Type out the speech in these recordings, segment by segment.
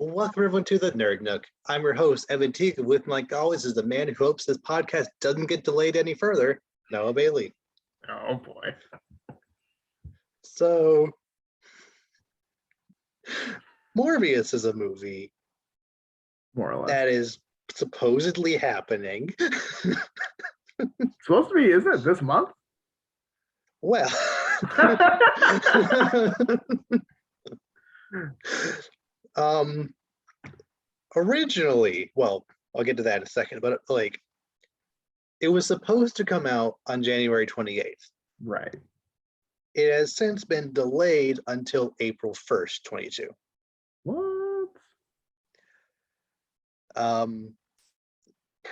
Welcome everyone to the Nerd Nook. I'm your host, Evan Teague, and with me, like always, is the man who hopes this podcast doesn't get delayed any further, Noah Bailey. Oh boy. So, Morbius is a movie More or less. that is supposedly happening. It's supposed to be, isn't it this month? Well, originally, well, I'll get to that in a second, but like, it was supposed to come out on January 28th. Right. It has since been delayed until April 1st, 22. What?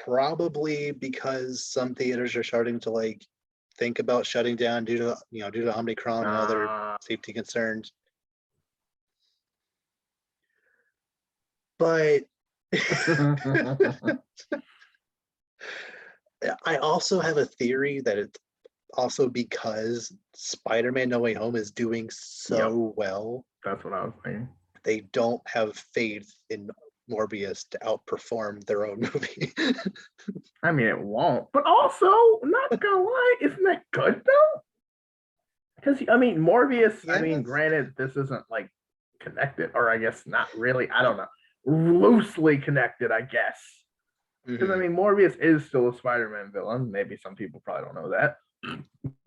Probably because some theaters are starting to like think about shutting down due to Omicron and other safety concerns. But I also have a theory that it's also because Spider-Man No Way Home is doing so well. That's what I was thinking. They don't have faith in Morbius to outperform their own movie. I mean, it won't. But also, not gonna lie, isn't that good though? Because I mean, Morbius. Yes. I mean, granted, this isn't like connected, or I guess not really. I don't know. Loosely connected, I guess. Because I mean, Morbius is still a Spider-Man villain. Maybe some people probably don't know that,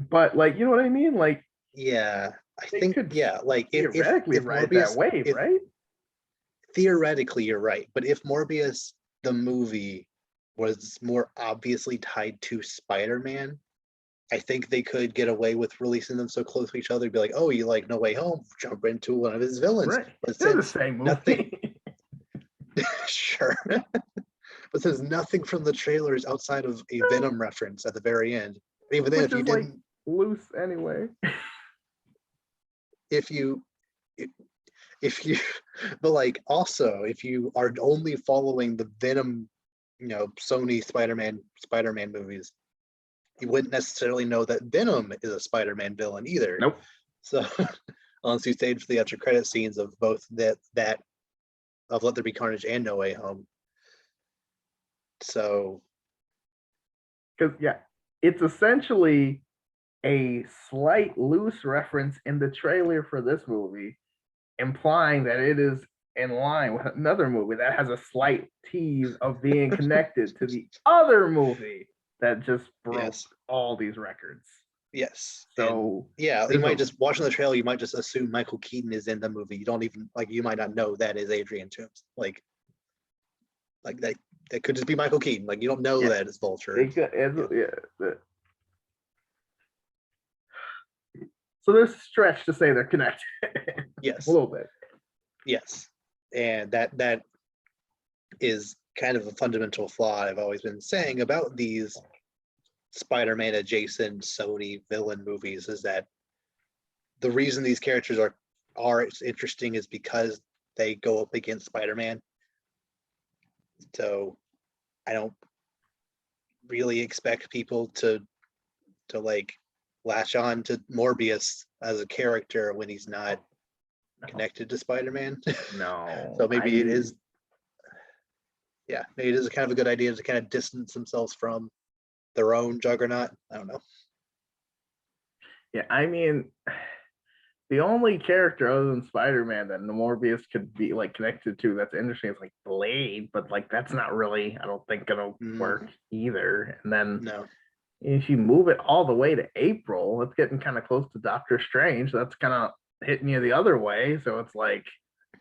but like, you know what I mean? Like, yeah, I think like theoretically if ride Morbius, that wave, right? Theoretically, you're right. But if Morbius, the movie, was more obviously tied to Spider-Man, I think they could get away with releasing them so close to each other. Be like, oh, you like No Way Home? Jump into one of his villains. Right. But they're the same movie. Nothing. Sure. But there's nothing from the trailers outside of a Venom reference at the very end. Even then, if you didn't, like loose anyway. But like also, if you are only following the Venom, Sony Spider-Man movies, you wouldn't necessarily know that Venom is a Spider-Man villain either. Nope. So unless you stayed for the after credit scenes of both that of Let There Be Carnage and No Way Home. So, because it's essentially a slight loose reference in the trailer for this movie, implying that it is in line with another movie that has a slight tease of being connected to the other movie that just broke all these records. Yes. So you might just watching the trailer, you might just assume Michael Keaton is in the movie. You don't even you might not know that is Adrian Toomes. Like that could just be Michael Keaton. Like you don't know that it's Vulture. So there's a stretch to say they're connected. Yes. A little bit. Yes. And that is kind of a fundamental flaw I've always been saying about these Spider-Man adjacent Sony villain movies, is that the reason these characters are interesting is because they go up against Spider-Man. So I don't really expect people to like latch on to Morbius as a character when he's not connected to Spider-Man. No. So maybe it is kind of a good idea to kind of distance themselves from their own juggernaut. I don't know. Yeah, I mean, the only character other than Spider-Man that Morbius could be like connected to that's interesting is like Blade, but like that's not really, I don't think, gonna work either. And then if you move it all the way to April, it's getting kind of close to Doctor Strange. That's kind of hitting you the other way. So it's like,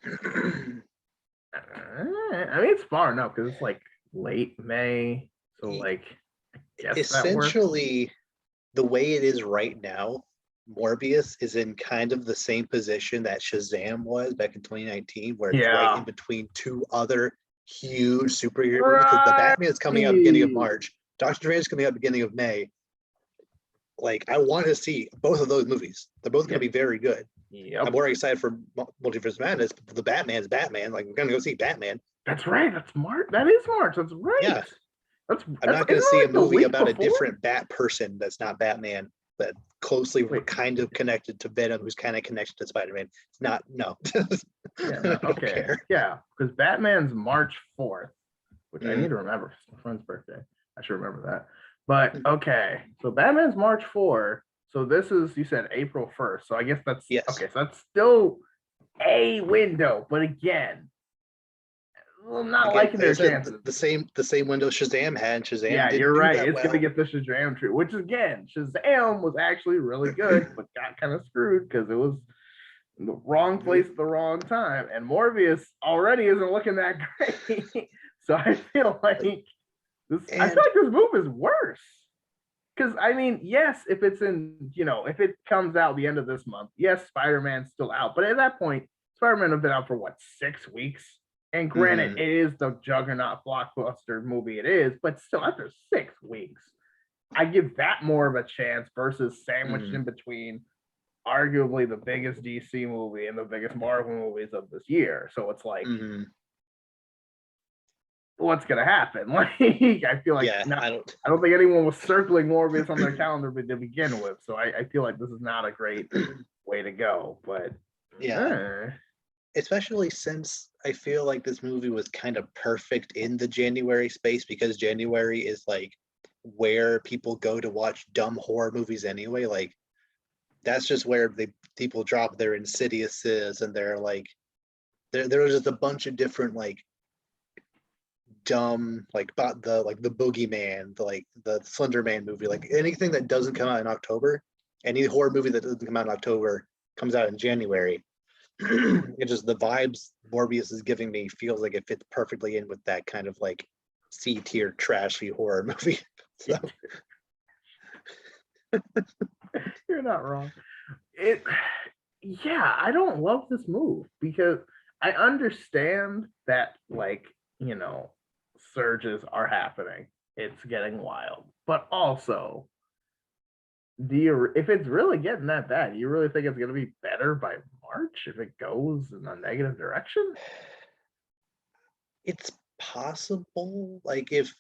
I mean, it's far enough because it's like late May. So like, I guess essentially the way it is right now, Morbius is in kind of the same position that Shazam was back in 2019, where it's right in between two other huge superhero movies. Because the Batman is coming out beginning of March, Doctor Strange is coming out beginning of May. Like, I want to see both of those movies. They're both going to be very good. Yep. I'm more excited for Multiverse Madness. But the Batman's Batman. Like, we're going to go see Batman. That's right. That's March. That is March. That's right. Yeah. I'm not going to see a movie about a different Bat person that's not Batman, that closely kind of connected to Venom, who's kind of connected to Spider-Man. It's not, no. Yeah, no, I don't okay. care. Yeah, because Batman's March 4th, which I need Mm, to remember. 'Cause it's my friend's birthday. I should remember that. But mm, okay, so Batman's March 4. So this is, you said April 1st. So I guess that's yes. okay. So that's still a window, but again, I'm not Again, liking like I their said, chances. the same window Shazam had. Shazam Yeah, didn't you're do right. that It's gonna well. get the Shazam tree, which again, Shazam was actually really good, but got kind of screwed because it was in the wrong place at the wrong time. And Morbius already isn't looking that great. So I feel like this. I feel And like this move is worse. Because I mean, yes, if it's in, if it comes out the end of this month, yes, Spider-Man's still out. But at that point, Spider-Man have been out for what, 6 weeks? And granted, mhm, it is the juggernaut blockbuster movie it is, but still after 6 weeks, I give that more of a chance versus sandwiched mhm, in between arguably the biggest DC movie and the biggest Marvel movies of this year. So it's like, mhm. what's gonna happen? Like, I feel like Yeah, not. I don't. I don't think anyone was circling Morbius on their calendar to begin with. So I feel like this is not a great way to go. But Yeah, especially since I feel like this movie was kind of perfect in the January space because January is like where people go to watch dumb horror movies anyway. Like that's just where people drop their Insidiouses and they're like there was just a bunch of different like dumb the Boogeyman, the Slender Man movie, like anything that doesn't come out in October, any horror movie that doesn't come out in October comes out in January. It just the vibes Morbius is giving me feels like it fits perfectly in with that kind of like C tier trashy horror movie. So you're not wrong. It, yeah, I don't love this move because I understand that, like, surges are happening. It's getting wild, but also, if it's really getting that bad, you really think it's going to be better by March if it goes in a negative direction? it's possible, like if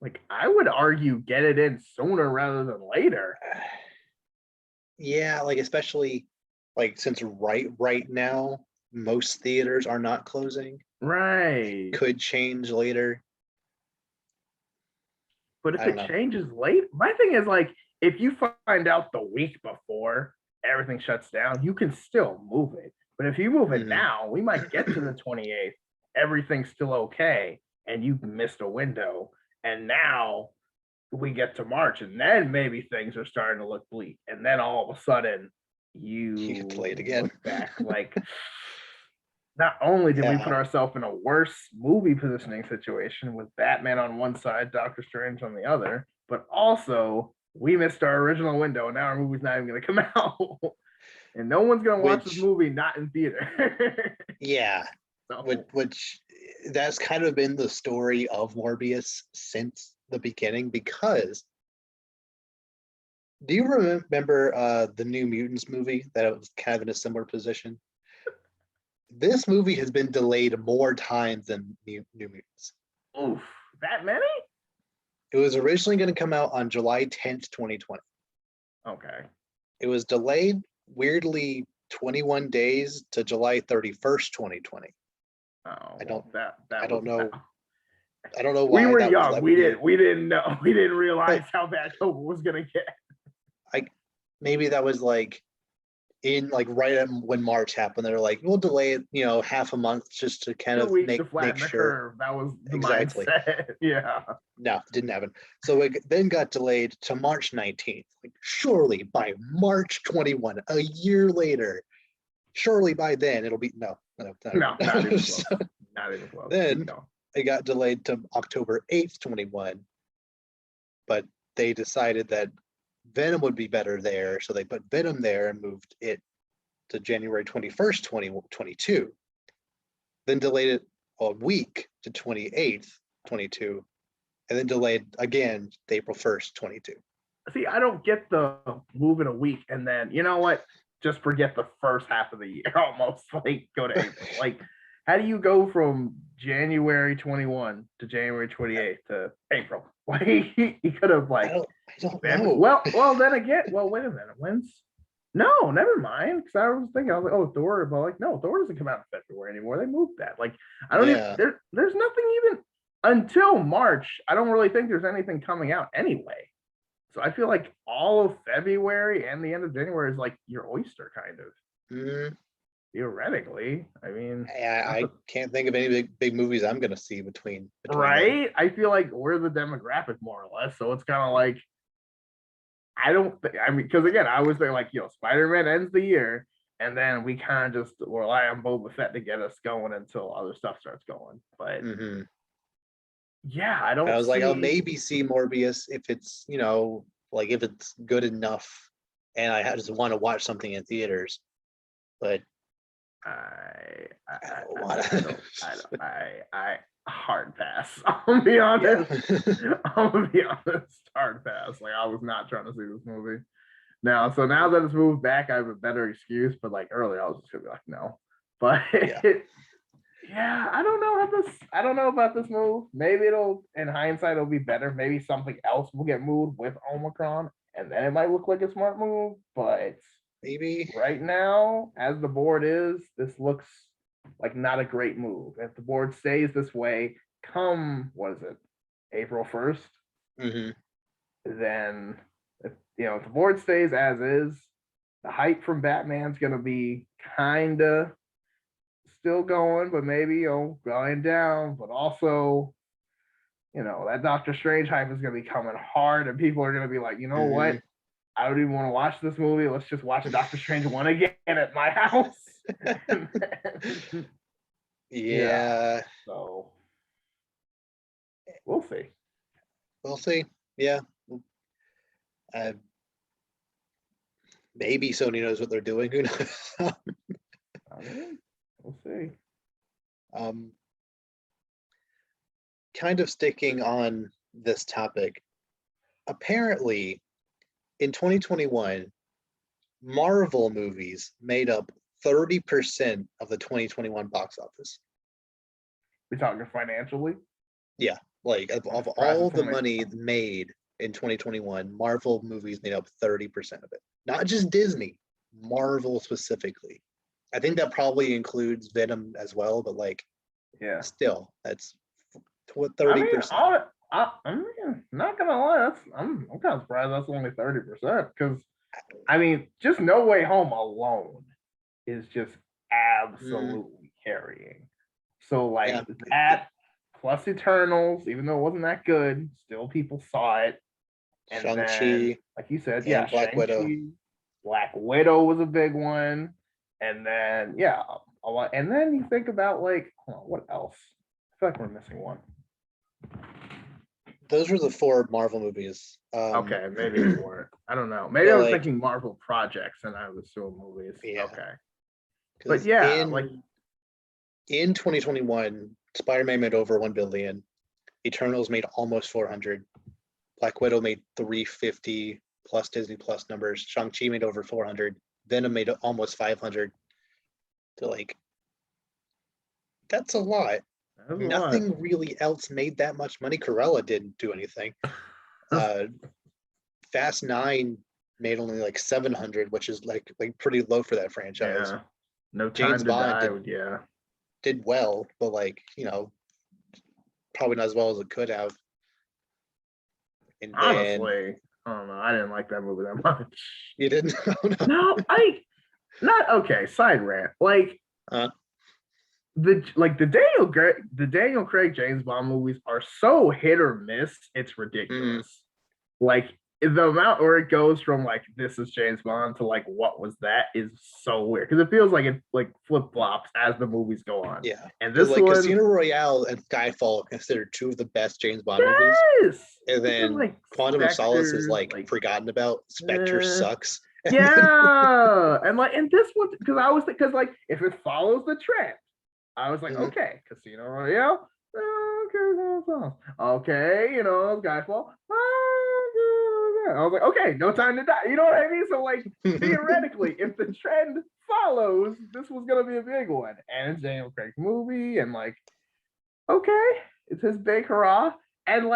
Like, I would argue get it in sooner rather than later. yeah, like especially like since right now most theaters are not closing. Right. Could change later. But I if don't it know. changes late, my thing is like, if you find out the week before everything shuts down, you can still move it. But if you move it Mhm. now, we might get to the 28th, everything's still okay, and you missed a window. And now we get to March, and then maybe things are starting to look bleak. And then all of a sudden, You get you delayed again. look back like, not only did we put Yeah, ourselves in a worse movie positioning situation with Batman on one side, Doctor Strange on the other, but also we missed our original window, and now our movie's not even going to come out, and no one's going to watch this which movie not in theater. yeah, So which that's kind of been the story of Morbius since the beginning because do you remember the New Mutants movie that was kind of in a similar position? This movie has been delayed more times than New Mutants. oof, that many? It was originally going to come out on July 10th, 2020. Okay. It was delayed weirdly 21 days to July 31st, 2020. Oh I don't well, that I was don't know that. I don't know We why were that was young. left We weird. didn't know. We didn't realize But how bad COVID was gonna get. I maybe that was like in like right at when March happened. They're like, we'll delay it, half a month just to kind Two of weeks make to make flatten the sure. curve. That was the Exactly. mindset. Yeah. No, didn't happen. So it then got delayed to March 19th. Like, surely by March 21, a year later, surely by then it'll be no, No, not even So close. Not even close. Keep then going. it got delayed to October 8th, 21, but they decided that Venom would be better there, so they put Venom there and moved it to January 21st, 2022. Then delayed it a week to 28th, 22, and then delayed again to April 1st, 22. See, I don't get the move in a week and then, you know what? Just forget the first half of the year almost. Like, go to April. Like, how do you go from January 21 to January 28th to April? Like, he could have, I like, don't I don't know. well, then again, well, wait a minute. No, never mind. Because I was thinking, I was like, oh, Thor, but like, no, Thor doesn't come out in February anymore. They moved that. Like, I don't even Yeah. there's nothing even until March. I don't really think there's anything coming out anyway. So I feel like all of February and the end of January is like your oyster, kind of. Mm, Theoretically. I mean, I can't think of any big movies I'm gonna see between then. right? I feel like we're the demographic more or less. So it's kind of like I don't think I mean because again, I was thinking like, Spider-Man ends the year, and then we kind of just rely on Boba Fett to get us going until other stuff starts going. But Mm-hmm. yeah, I I don't was like, I'll see. maybe see Morbius if it's, like if it's good enough and I just want to watch something in theaters. But I don't want to. I hard pass. I'll be honest. Yeah. I'm gonna be honest. Hard pass. Like I was not trying to see this movie. Now, so now that it's moved back, I have a better excuse. But like earlier, I was just gonna be like, no. But Yeah. yeah, I don't know how this. I don't know about this move. Maybe it'll, in hindsight, it'll be better. Maybe something else will get moved with Omicron, and then it might look like a smart move. But Maybe. right now, as the board is, this looks like not a great move. If the board stays this way, come what is it, April 1st, Mm-hmm. then if the board stays as is, the hype from Batman's gonna be kinda still going, but maybe going down. But also, that Doctor Strange hype is gonna be coming hard, and people are gonna be like, you know Mm-hmm. what? I don't even want to watch this movie. Let's just watch a Doctor Strange one again at my house. Yeah. So we'll see. We'll see. Yeah. Maybe Sony knows what they're doing. Who knows? I mean, we'll see. Kind of sticking on this topic. Apparently, in 2021, Marvel movies made up 30% of the 2021 box office. We talking financially? Yeah, like of all the money made in 2021, Marvel movies made up 30% of it. Not just Disney, Marvel specifically. I think that probably includes Venom as well, but yeah, still, that's what 30%. I'm not gonna lie, I'm kind of surprised that's only 30% because I mean, just No Way Home alone is just absolutely carrying. So like that plus Eternals, even though it wasn't that good, still people saw it. And then, like you said, yeah, Black Widow. Black Widow was a big one. And then, yeah, a lot. And then you think about what else? I feel like we're missing one. Those were the 4 Marvel movies. Okay, maybe 4. I don't know. Maybe I was thinking Marvel projects, and I was doing movies. Yeah. Okay, but yeah, in 2021, Spider-Man made over 1 billion. Eternals made almost 400. Black Widow made 350 plus Disney Plus numbers. Shang-Chi made over 400. Venom made almost 500. So that's a lot. Nothing really else made that much money. Cruella didn't do anything. Fast 9 made only 700, which is like pretty low for that franchise. Yeah. No Time James to Bond Die. did well, but probably not as well as it could have. And honestly, I don't know. I didn't like that movie that much. You didn't? No, not okay. Side rant. The Daniel Craig James Bond movies are so hit or miss. It's ridiculous. The amount where it goes from this is James Bond to what was that is so weird because it feels like it flip flops as the movies go on. Yeah, and this one, Casino Royale and Skyfall are considered 2 of the best James Bond movies. And then Quantum of Solace is forgotten about. Spectre sucks. Yeah, and this one because I was if it follows the trend, I was okay, Casino Royale, okay, Skyfall. I was okay, No Time to Die. You know what I mean? So theoretically, if the trend follows, this was gonna be a big one, and it's Daniel Craig's movie, and okay, it's his big hurrah, and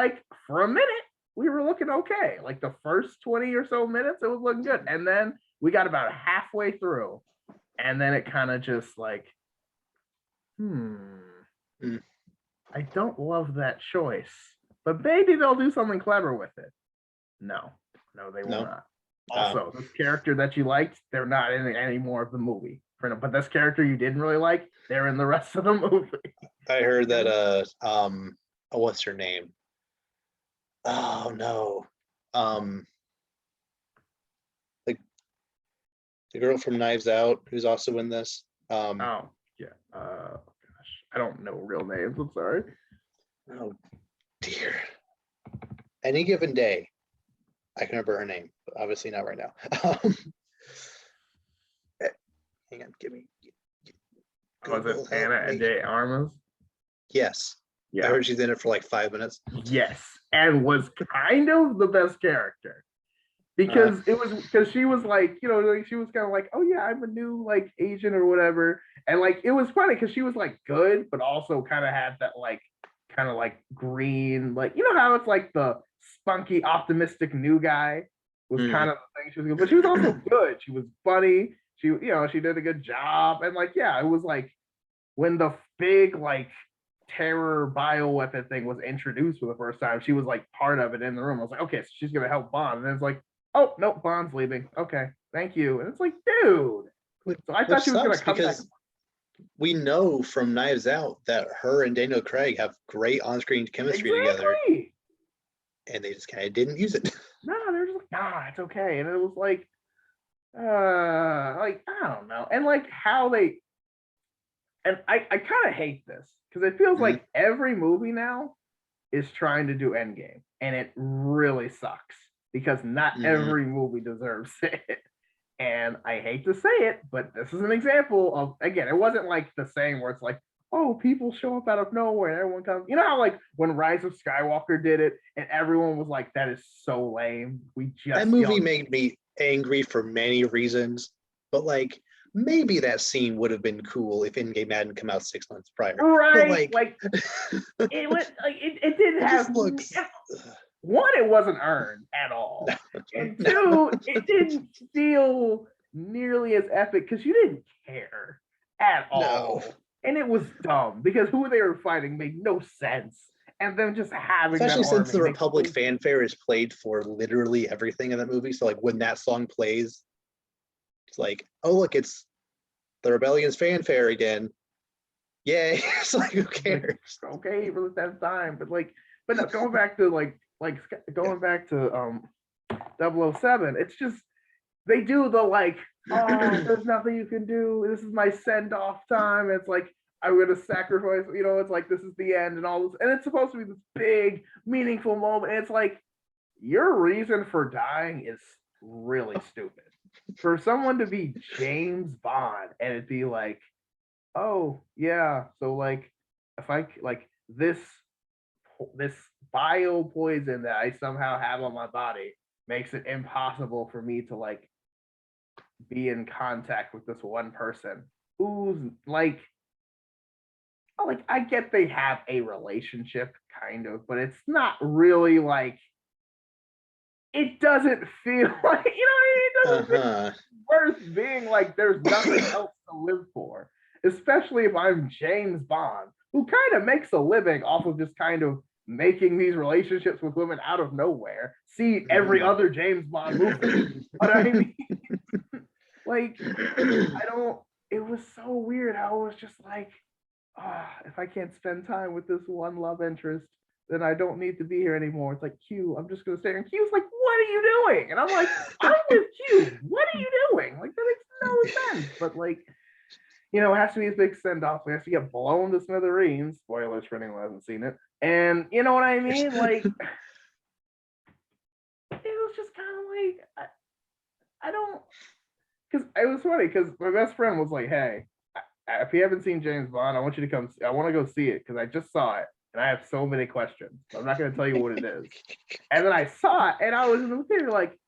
for a minute we were looking okay. The first 20 or so minutes, it was looking good, and then we got about halfway through, and then it kind of just like, I don't love that choice, but maybe they'll do something clever with it. No, they will not. Also, this character that you liked, they're not in any more of the movie. But this character you didn't really like, they're in the rest of the movie. I heard that what's her name? Oh no. The girl from Knives Out, who's also in this. Oh yeah. Gosh, I don't know real names. I'm sorry. Oh dear. Any given day, I can remember her name, but obviously not right now. Hang on, give me. Was it Anna de Armas? Yes. Yeah. I heard she's in it for like 5 minutes. Yes, and was kind of the best character. Because she was like, you know, like she was kind of like, oh yeah, I'm a new like agent or whatever, and like it was funny because she was like good, but also kind of had that like kind of like green, like you know how it's like the spunky, optimistic new guy was kind of the thing she was good, but she was also good. She was funny. She, you know, she did a good job, and like yeah, it was like when the big like terror bioweapon thing was introduced for the first time, she was like part of it in the room. I was like, okay, so she's gonna help Bond, and then it's like, oh no, Bond's leaving. Okay, thank you. And it's like, dude. So I thought she was gonna come back. We know from Knives Out that her and Daniel Craig have great on-screen chemistry together, and they just kind of didn't use it. No, they're just like, nah, it's okay. And it was like I don't know, and like how they, and I kind of hate this because it feels like every movie now is trying to do Endgame, and it really sucks because not every movie deserves it. And I hate to say it, but this is an example of, again, it wasn't like the same where it's like, oh, people show up out of nowhere and everyone comes. You know how like when Rise of Skywalker did it and everyone was like, that is so lame. That movie made me angry for many reasons, but like maybe that scene would have been cool if Endgame hadn't come out 6 months prior. Right. Like it was like it didn't have one, it wasn't earned at all. And two, it didn't feel nearly as epic because you didn't care at all. No. And it was dumb because who they were fighting made no sense. And then just having, especially since the Republic fanfare is played for literally everything in that movie. So like when that song plays, it's like, oh look, it's the Rebellion's fanfare again. Yay. It's like, who cares? Okay, for the 10th time. But no, going back to going back to 007, it's just they do the like, oh, there's nothing you can do, this is my send-off time, it's like I'm gonna sacrifice, you know, it's like this is the end and all this, and it's supposed to be this big meaningful moment, and it's like your reason for dying is really stupid. For someone to be James Bond and it'd be like, oh yeah, so like if I like this bio poison that I somehow have on my body makes it impossible for me to like be in contact with this one person who's like, oh, like I get they have a relationship kind of, but it's not really like, it doesn't feel like, you know what I mean? It doesn't feel worth being like there's nothing else to live for, especially if I'm James Bond, who kind of makes a living off of just kind of making these relationships with women out of nowhere. See every other James Bond movie. But I mean, like, it was so weird how it was just like, if I can't spend time with this one love interest, then I don't need to be here anymore. It's like, Q, I'm just going to stay here. And Q's like, what are you doing? And I'm like, I'm with Q. What are you doing? Like, that makes no sense. But like, you know, it has to be a big send-off. We have to get blown to smithereens. Spoilers for anyone who hasn't seen it. And you know what I mean? Like, it was just kind of like, I don't, because it was funny because my best friend was like, hey, if you haven't seen James Bond, I want you to come, I want to go see it because I just saw it and I have so many questions. I'm not going to tell you what it is. And then I saw it and I was in the theater like,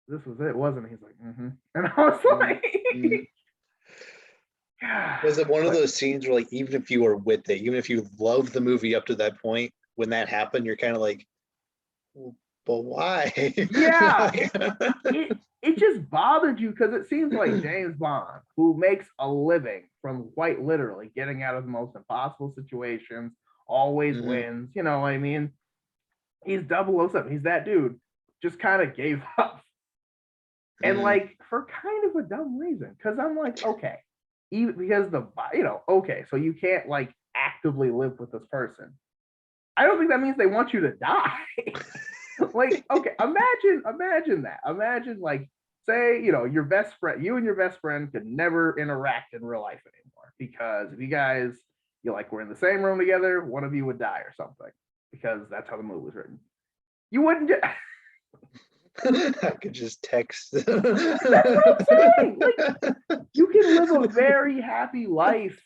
this was it, wasn't it? He's like, And I was like, was it one of those scenes where like even if you were with it, even if you loved the movie up to that point, when that happened, you're kind of like, but why? Yeah. it just bothered you because it seems like James Bond, who makes a living from quite literally getting out of the most impossible situations, always wins. You know what I mean? He's 007. He's that dude. Just kind of gave up. And like for kind of a dumb reason. Because I'm like, okay, even because okay, so you can't like actively live with this person. I don't think that means they want you to die. Like, okay, imagine that. Imagine like, say, your best friend, you and your best friend could never interact in real life anymore because if you guys, were in the same room together, one of you would die or something because that's how the movie was written. You wouldn't just. I could just text. That's what I'm saying. Like, you can live a very happy life.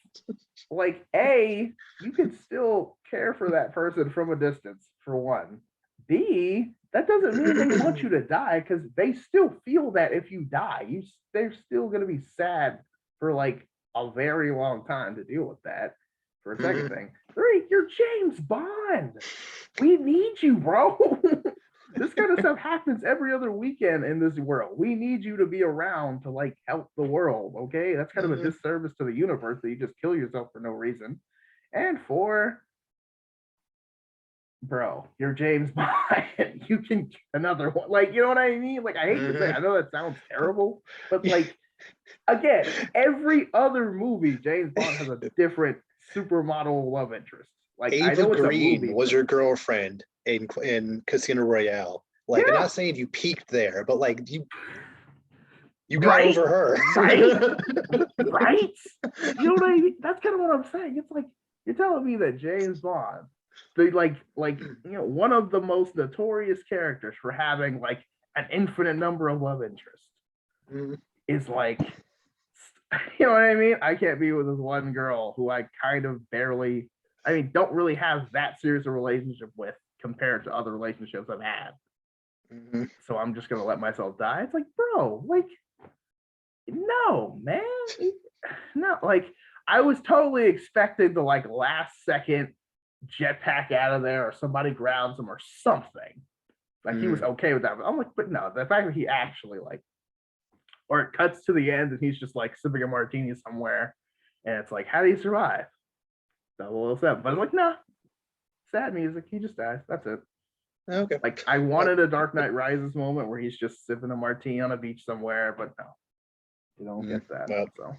Like, you can still care for that person from a distance, for one. B, that doesn't mean they want you to die because they still feel that if you die, they're still going to be sad for like a very long time to deal with that. For a second thing. 3, you're James Bond. We need you, bro. This kind of stuff happens every other weekend in this world. We need you to be around to like help the world, okay? That's kind of a disservice to the universe that you just kill yourself for no reason. And 4, bro, you're James Bond. You can get another one. Like, you know what I mean? Like, I hate to say, I know that sounds terrible, but like, again, every other movie, James Bond has a different supermodel love interest. Like, Ava I know Green it's a movie, was your girlfriend in Casino Royale. Like, I'm not saying you peaked there, but like you got over her. Right? You know what I mean? That's kind of what I'm saying. It's like you're telling me that James Bond, one of the most notorious characters for having like an infinite number of love interests, is like, you know what I mean? I can't be with this one girl who I kind of barely, don't really have that serious a relationship with compared to other relationships I've had. So I'm just gonna let myself die. It's like, bro, like, no, man, no. Like, I was totally expecting the like last second jetpack out of there, or somebody grabs him or something. Like he was okay with that. But I'm like, but no, the fact that he actually like, or it cuts to the end and he's just like sipping a martini somewhere, and it's like, how do you survive? 007. But I'm like, nah, sad music. He just dies. That's it. Okay. Like, I wanted a Dark Knight Rises moment where he's just sipping a martini on a beach somewhere, but no, you don't get that. So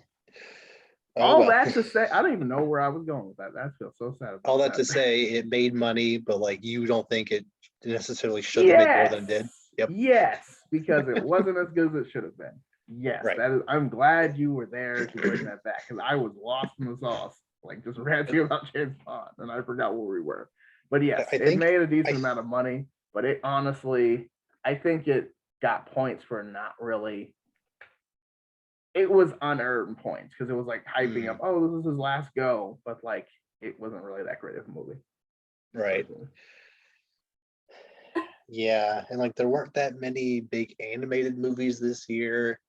all that to say, I don't even know where I was going with that. That feels so sad. All that to say, it made money, but like you don't think it necessarily should have made more than it did. Yep. Yes, because it wasn't as good as it should have been. Yes, right. That is. I'm glad you were there to bring that back because I was lost in the sauce, like just ranting about James Bond, and I forgot where we were. But yes, it made a decent amount of money, but it honestly, I think it got points for not really. It was unearned points because it was like hyping up, oh, this is his last go, but like it wasn't really that great of a movie. Right. Yeah, and like there weren't that many big animated movies this year.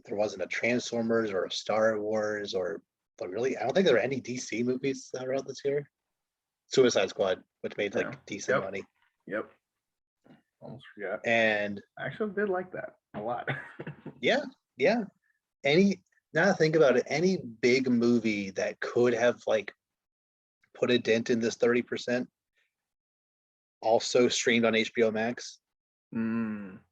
There wasn't a Transformers or a Star Wars but really, I don't think there were any DC movies that were out this year. Suicide Squad, which made like decent money. Yep. Almost forgot. And I actually did like that a lot. Yeah. Now to think about it, any big movie that could have like put a dent in this 30% also streamed on HBO Max,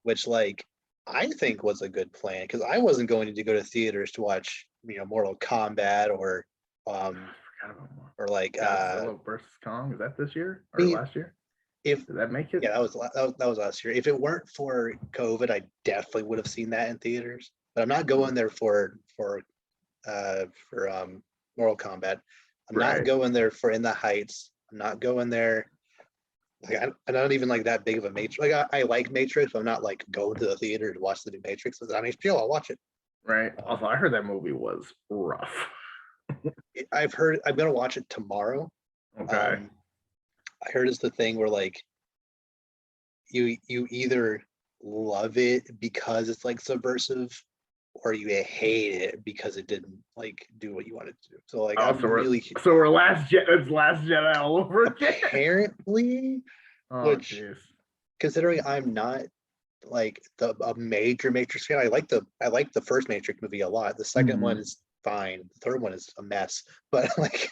which like I think was a good plan because I wasn't going to go to theaters to watch Mortal Kombat or like Godzilla versus Kong. Is that this year or last year? Did that make it? Yeah, that was last year. If it weren't for COVID, I definitely would have seen that in theaters. But I'm not going there for Mortal Kombat. I'm not going there for In the Heights. I'm not going there. Like I'm not even like that big of a Matrix. Like I like Matrix, but I'm not like going to the theater to watch the new Matrix. It's on HBO. I'll watch it. Right. Also, I heard that movie was rough. I'm gonna watch it tomorrow. Okay. I heard it's the thing where like you either love it because it's like subversive, or you hate it because it didn't like do what you wanted to do. So like so we're it's Last Jedi all over again. Apparently, which considering I'm not like a major Matrix fan. I like the first Matrix movie a lot. The second one is fine. The third one is a mess. But like,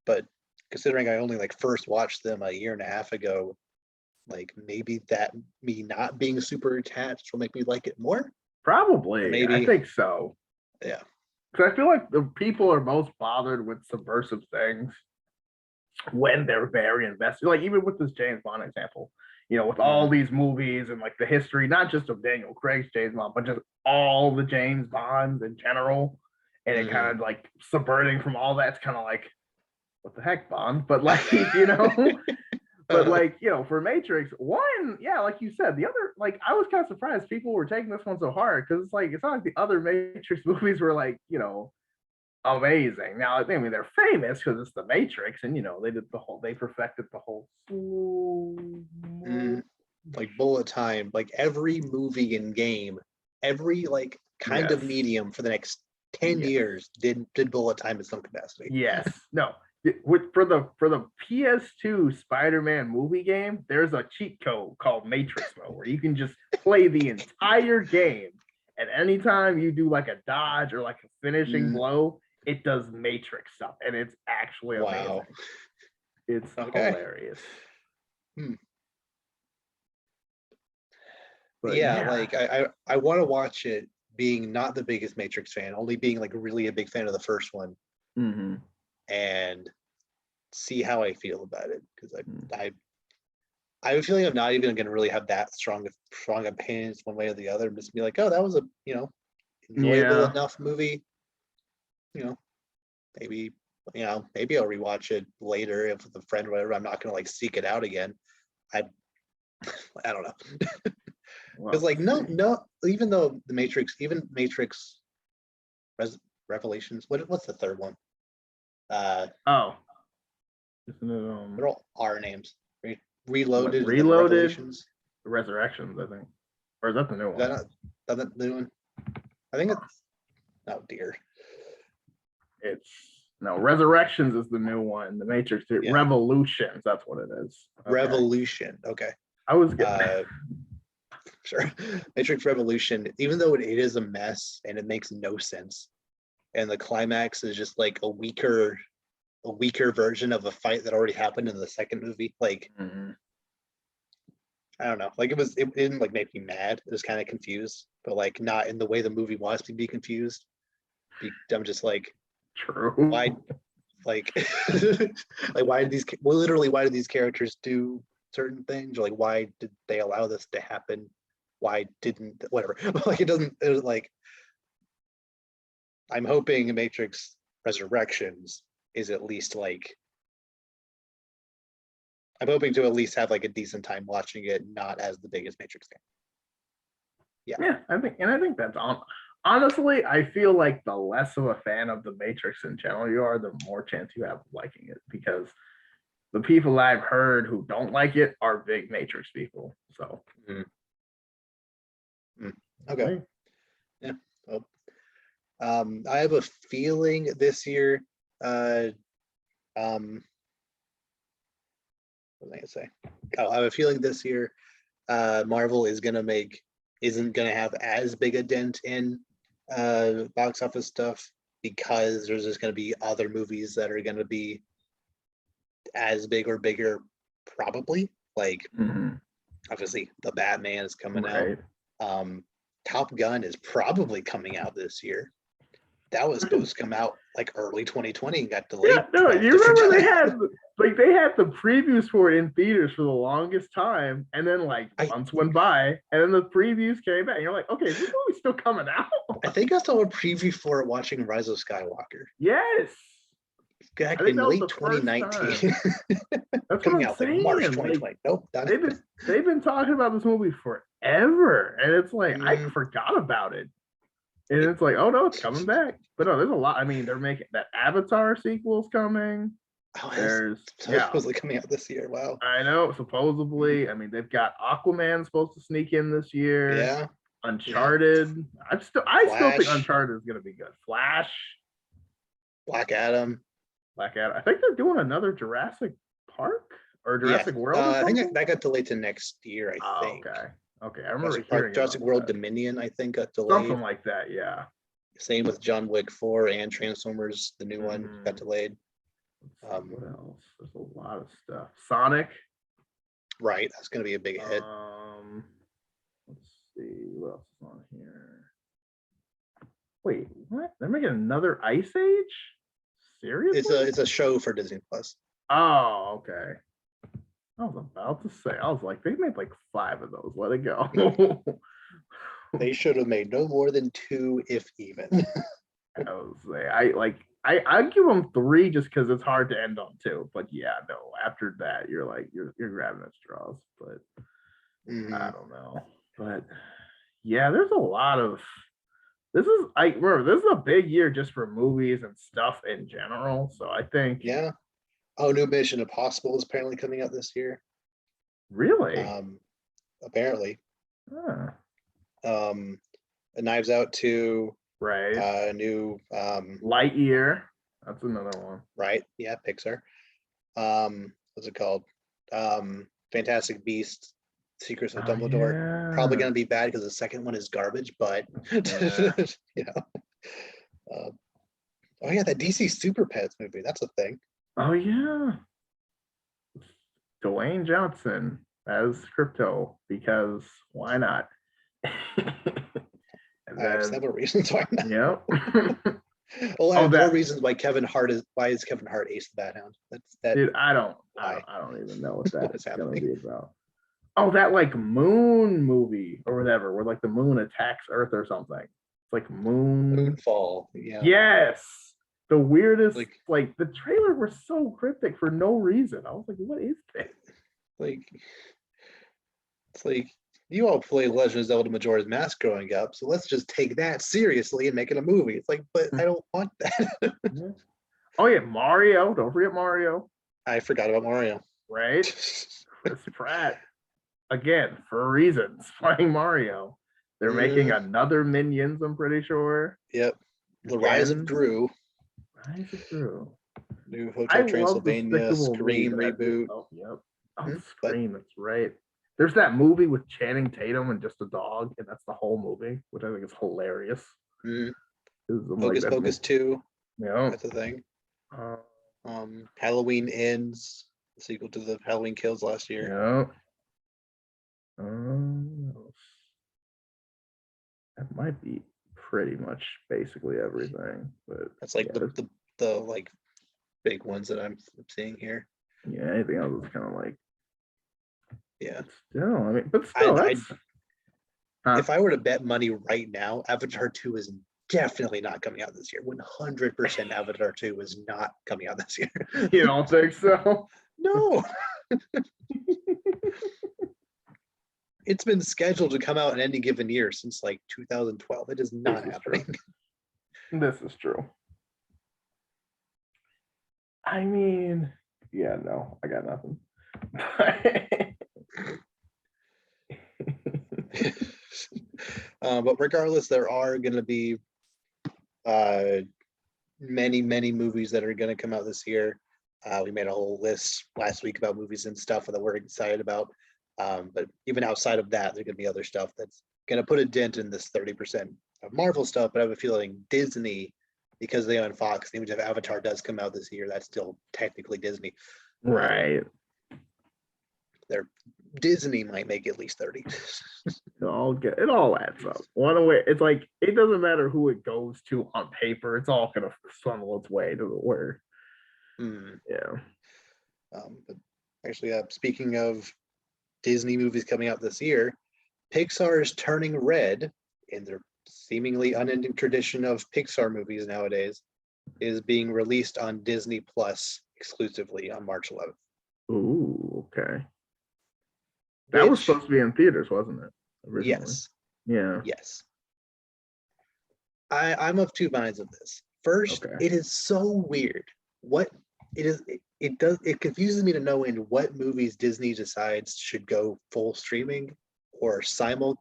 but considering I only like first watched them a year and a half ago, like maybe that me not being super attached will make me like it more. Probably, Or maybe I think so. Yeah, because I feel like the people are most bothered with subversive things when they're very invested. Like even with this James Bond example, with all these movies and like the history, not just of Daniel Craig's James Bond, but just all the James Bonds in general, and it kind of like subverting from all that. It's kind of like, what the heck, Bond? But like, but like, for Matrix, one, yeah, like you said, the other, like, I was kind of surprised people were taking this one so hard because it's like, it's not like the other Matrix movies were like, amazing. Now, I mean, they're famous because it's the Matrix, and they perfected the whole like bullet time, like every movie and game, every like kind of medium for the next 10 years did bullet time in some capacity. Yes. No. For the PS2 Spider-Man movie game, there's a cheat code called Matrix Mode where you can just play the entire game, and anytime you do like a dodge or like a finishing blow, it does Matrix stuff, and it's actually amazing. It's hilarious. But yeah, like I want to watch it being not the biggest Matrix fan, only being like really a big fan of the first one, and see how I feel about it, because I have a feeling I'm not even going to really have that strong opinions one way or the other. I'm just be like, oh, that was a enjoyable enough movie. Maybe maybe I'll rewatch it later if with a friend or whatever. I'm not going to like seek it out again. I don't know. Because like no, even though Matrix Revelations, what's the third one? What are all our names? Reloaded, Revelations, Resurrections, I think, or is that the new one? Is that the new one? I think it's. Oh dear. Resurrections is the new one. The Matrix Revolutions, that's what it is. Okay. Revolution. Okay. I was good. Sure. Matrix Revolution, even though it is a mess and it makes no sense, and the climax is just like a weaker version of a fight that already happened in the second movie. Like, I don't know. Like it didn't like make me mad. It was kind of confused, but like not in the way the movie wants to be confused. I'm just like, true. Why, like, like why did these characters do certain things? Or like, why did they allow this to happen? Why didn't whatever? Like it was like, I'm hoping Matrix Resurrections is at least like, I'm hoping to at least have like a decent time watching it, not as the biggest Matrix game. Yeah, I think that's on. Honestly, I feel like the less of a fan of the Matrix in general you are, the more chance you have of liking it, because the people I've heard who don't like it are big Matrix people. So okay. Yeah. Well, I have a feeling this year, what was I gonna say? Oh, I have a feeling this year, Marvel isn't gonna have as big a dent in box office stuff, because there's just gonna be other movies that are gonna be as big or bigger, probably. Like obviously the Batman is coming out. Top Gun is probably coming out this year. That was supposed to come out like early 2020 and got delayed. Yeah, no, you remember they had the previews for it in theaters for the longest time, and then like months went by, and then the previews came back, and you're like, okay, is this movie still coming out? I think I saw a preview for it watching Rise of Skywalker. Yes. Back in late 2019. That's coming out like March 2020. Like, nope. They've been talking about this movie forever, and it's like I forgot about it. And it's like, oh no, it's coming back. But no, there's a lot. I mean, they're making that Avatar sequel's coming. Oh, there's supposedly coming out this year. Wow. I know, supposedly. I mean, they've got Aquaman supposed to sneak in this year. Yeah. Uncharted. Yeah. I still think Uncharted is gonna be good. Flash. Black Adam. I think they're doing another Jurassic Park, or Jurassic World? I think that got delayed to next year. I think. Okay. I remember hearing Jurassic about World that. Dominion. I think got delayed. Something like that. Yeah. Same with John Wick 4 and Transformers, the new one got delayed. What else? There's a lot of stuff. Sonic. Right, that's going to be a big hit. Let's see what else is on here. Wait, what? They're making another Ice Age? Seriously? It's a show for Disney Plus. Oh, okay. I was about to say, I was like, they made like 5 of those. Let it go. They should have made no more than 2, if even. I'd give them 3 just because it's hard to end on 2. But yeah, no, after that, you're like you're grabbing at straws. But I don't know. But yeah, there's a lot of this is a big year just for movies and stuff in general. So I think new Mission Impossible is apparently coming out this year. Really? Apparently. Knives Out 2. Right. New Lightyear. That's another one. Right. Yeah, Pixar. What's it called? Fantastic Beasts, Secrets of Dumbledore. Yeah. Probably gonna be bad because the second one is garbage, but oh yeah, that DC Super Pets movie. That's a thing. Oh yeah. Dwayne Johnson as Crypto, because why not? I have several reasons why not. Yep. Well, I have more reasons why Kevin Hart is Ace the Bat Hound. Dude, I don't even know what that's gonna be about. Oh, that like moon movie or whatever, where like the moon attacks Earth or something. It's like Moonfall. Yeah. Yes. The weirdest, like the trailer was so cryptic for no reason. I was like, what is this? It's like you all played Legend of Zelda Majora's Mask growing up, so let's just take that seriously and make it a movie. It's like, but I don't want that. Oh yeah, Mario. Don't forget Mario. I forgot about Mario. Right? Chris Pratt. Again, for reasons, playing Mario. They're making another Minions, I'm pretty sure. Yep. The Rise of Gru. Rise of Gru. New Hotel Transylvania, Scream reboot. Yep. Scream, that's right. There's that movie with Channing Tatum and just a dog, and that's the whole movie, which I think is hilarious. Focus Focus 2. Yeah. That's a thing. Halloween Ends, the sequel to the Halloween Kills last year. Yeah. That might be pretty much basically everything, but that's like the like big ones that I'm seeing here. Yeah, anything else is kind of like still, I mean, but still, if I were to bet money right now, Avatar 2 is definitely not coming out this year. 100% Avatar 2 is not coming out this year. You don't think so? No. It's been scheduled to come out in any given year since like 2012. It is not happening. This is true. I mean, yeah, no, I got nothing. But regardless, there are going to be many movies that are going to come out this year. We made a whole list last week about movies and stuff that we're excited about. But even outside of that, there's going to be other stuff that's going to put a dent in this 30% of Marvel stuff. But I have a feeling Disney, because they own Fox, even if Avatar does come out this year, that's still technically Disney. Right. Disney might make at least 30. It all adds up. One way, it's like it doesn't matter who it goes to on paper. It's all gonna funnel its way to the where. Yeah. But actually, speaking of Disney movies coming out this year, Pixar is turning red in their seemingly unending tradition of Pixar movies nowadays, is being released on Disney Plus exclusively on March 11th. Ooh, okay. That was supposed to be in theaters, wasn't it? Originally? Yes. Yeah. Yes. I'm of two minds of this. First, It is so weird. What it is, it confuses me to know in what movies Disney decides should go full streaming or simulcast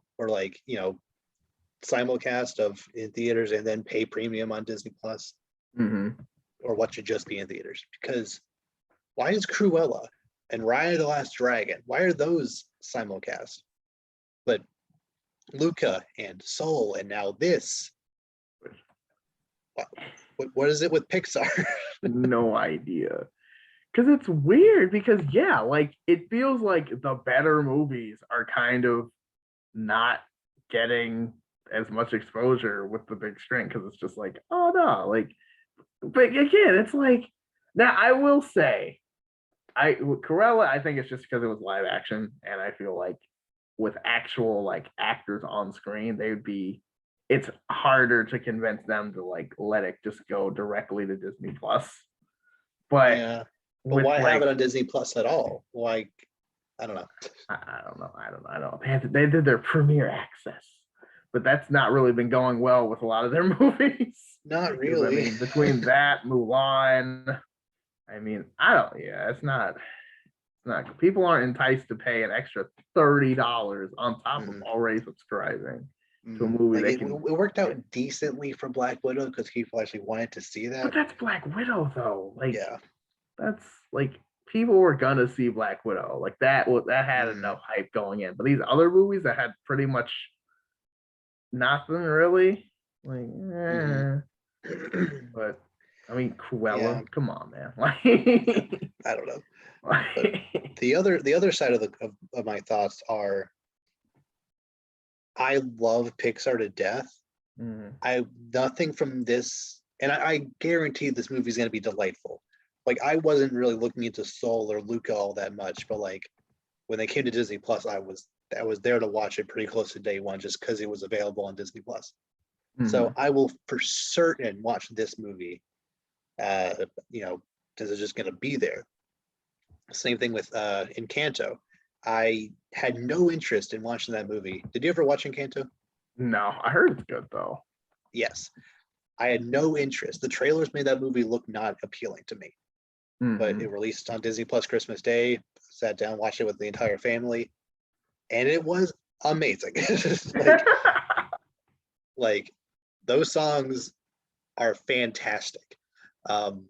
of in theaters and then pay premium on Disney Plus, or what should just be in theaters. Because why is Cruella and Raya the Last Dragon. Why are those simulcast? But Luca and Soul, and now this. What is it with Pixar? No idea. Because it's weird because, yeah, like it feels like the better movies are kind of not getting as much exposure with the big screen because it's just like, oh no, like, but again, it's like, now I will say, Cruella, I think it's just because it was live action, and I feel like with actual like actors on screen, they would be, it's harder to convince them to like let it just go directly to Disney Plus. But Yeah, but with why like, have it on Disney Plus at all? Like, I don't know. I don't know. They did their premiere access, but that's not really been going well with a lot of their movies. Not Because, I really. mean, between that, Mulan, I mean, I don't. Yeah, it's not. It's not. People aren't enticed to pay an extra $30 on top of already subscribing to a movie. Like They it can. worked out decently for Black Widow because people actually wanted to see But that. that's Black Widow, though. Like, Yeah, that's like people were gonna see Black Widow. Like that had enough hype going in. But these other movies that had pretty much nothing really. Like, but I mean, Cruella, yeah, come on, man. Like, I don't know. But like, the other side of my thoughts are, I love Pixar to death. I nothing from this, and I guarantee this movie is going to be delightful. Like, I wasn't really looking into Soul or Luca all that much, but like when they came to Disney Plus, I was there to watch it pretty close to day one just because it was available on Disney Plus. So I will for certain watch this movie. You know, because it's just going to be there. Same thing with Encanto. I had no interest in watching that movie. Did you ever watch Encanto? no, I heard it's good though. Yes. I had no interest. The trailers made that movie look not appealing to me. But it released on Disney Plus Christmas Day. Sat down, watched it with the entire family, and it was amazing. like those songs are fantastic. The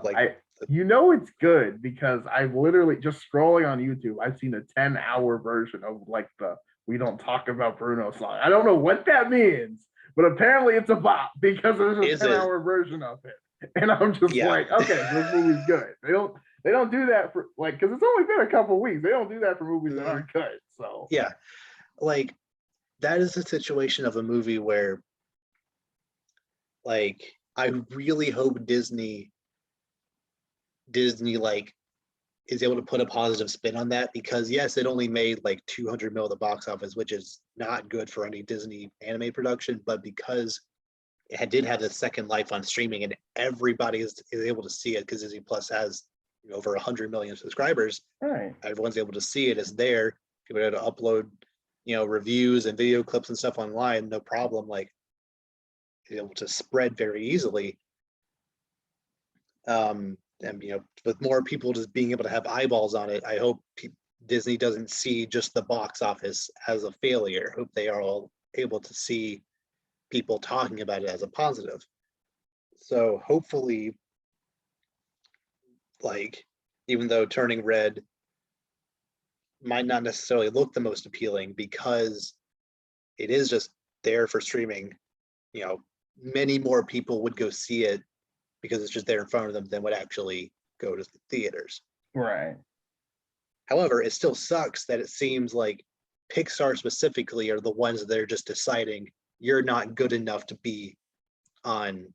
like you know it's good because I've literally just scrolling on YouTube, I've seen a 10-hour version of like the "We Don't Talk About Bruno" song. I don't know what that means, but apparently it's a bop because there's a 10-hour version of it. And I'm just like, okay, this movie's good. They don't do that for like, because it's only been a couple weeks. They don't do that for movies that aren't good. So yeah, like that is a situation of a movie where like I really hope Disney like is able to put a positive spin on that, because yes, it only made like 200 mil at the box office, which is not good for any Disney anime production, but because it did have the second life on streaming and everybody is able to see it because Disney Plus has over 100 million subscribers. right. Everyone's able to see it. It's there. People are able to upload reviews and video clips and stuff online, no problem. Like, able to spread very easily. And with more people just being able to have eyeballs on it, I hope Disney doesn't see just the box office as a failure. I hope they are all able to see people talking about it as a positive. So hopefully, like, even though Turning Red might not necessarily look the most appealing because it is just there for streaming, many more people would go see it because it's just there in front of them than would actually go to the theaters. Right. However, it still sucks that it seems like Pixar specifically are the ones that are just deciding you're not good enough to be in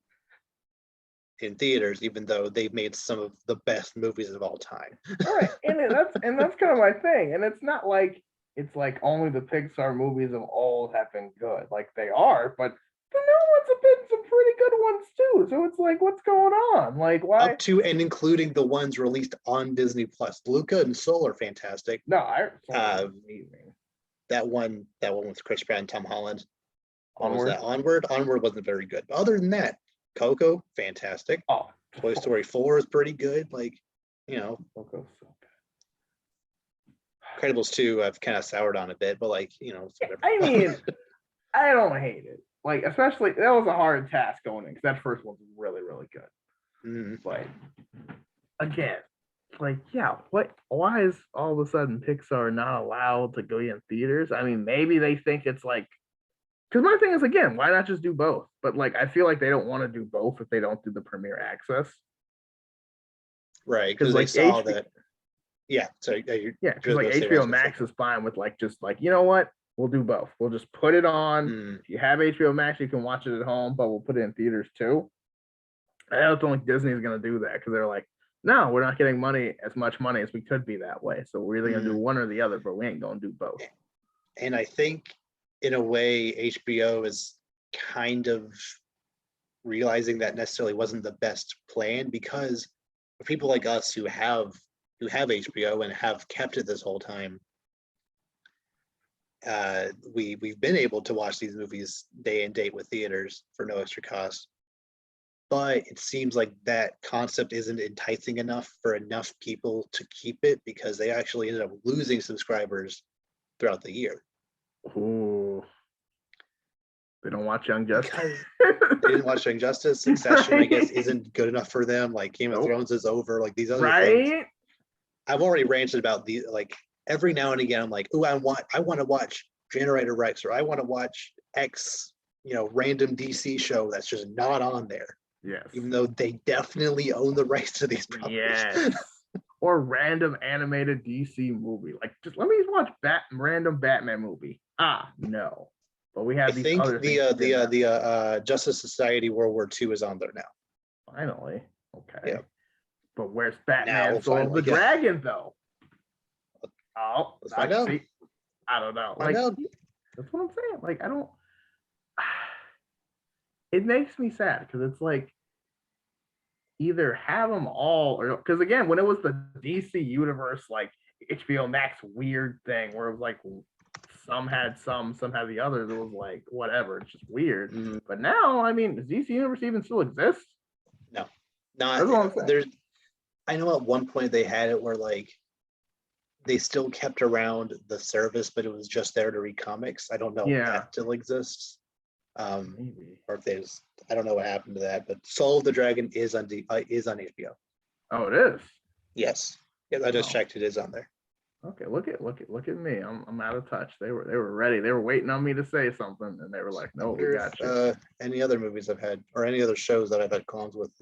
theaters, even though they've made some of the best movies of all time. All right, and that's kind of my thing. And it's not like it's like only the Pixar movies of old have been good. Like they are, but the new ones have been some pretty good ones too. So it's like, what's going on? Like, why? Up to and including the ones released on Disney Plus. Luca and Soul are fantastic. No, amazing. That one with Chris Pratt and Tom Holland. What was Onward. that? Onward. Onward wasn't very good. But other than that, Coco, fantastic. Oh, Toy Story 4 is pretty good. Like, Coco's so good. Incredibles 2, I've kind of soured on a bit, but like, whatever. I mean, I don't hate it. Like, especially that was a hard task going in because that first one was really, really good. But again, like, yeah, why is all of a sudden Pixar not allowed to go in theaters? I mean, maybe they think it's like, because my thing is, again, why not just do both? But like, I feel like they don't want to do both if they don't do the premiere access. Right, because because they like saw that. Yeah, so yeah, because like HBO Max is fine with like just like, you know what, we'll do both. We'll just put it on. If you have HBO Max, you can watch it at home, but we'll put it in theaters too. I don't think Disney is going to do that because they're like, no, we're not getting as much money as we could be that way. So we're either going to do one or the other, but we ain't going to do both. And I think in a way, HBO is kind of realizing that necessarily wasn't the best plan, because for people like us who have HBO and have kept it this whole time, we've been able to watch these movies day and date with theaters for no extra cost. But it seems like that concept isn't enticing enough for enough people to keep it, because they actually ended up losing subscribers throughout the year. Ooh. They don't watch Young Justice. They didn't watch Young Justice. Succession, right? I guess, isn't good enough for them. Like Game of Thrones is over. Like these other things. I've already ranted about these. Like every now and again, I'm like, oh, I want to watch Generator Rex, or I want to watch X, random DC show that's just not on there. Yes. Even though they definitely own the rights to these properties. Yes. Or random animated DC movie. Like, just let me watch random Batman movie. No. But we have these other things. The Justice Society World War II is on there now. Finally. Okay. Yeah. But where's Batman Soul of the Dragon, though? Oh, let's find out. I don't know. Find out. That's what I'm saying. Like, I don't. It makes me sad because it's like, either have them all, or because again, when it was the DC universe, like HBO Max weird thing where it was like some had the others, it was like whatever, it's just weird. But now, I mean, does DC universe even still exist? No, not. There's. I know at one point they had it where like they still kept around the service, but it was just there to read comics. I don't know if that still exists. Maybe. Or if there's, I don't know what happened to that, but Soul of the Dragon is on HBO. Oh, it is. Yes, yeah, I just checked. It is on there. Okay, look at me. I'm out of touch. They were ready. They were waiting on me to say something, and they were like, "No, we got you." Any other movies I've had, or any other shows that I've had qualms with,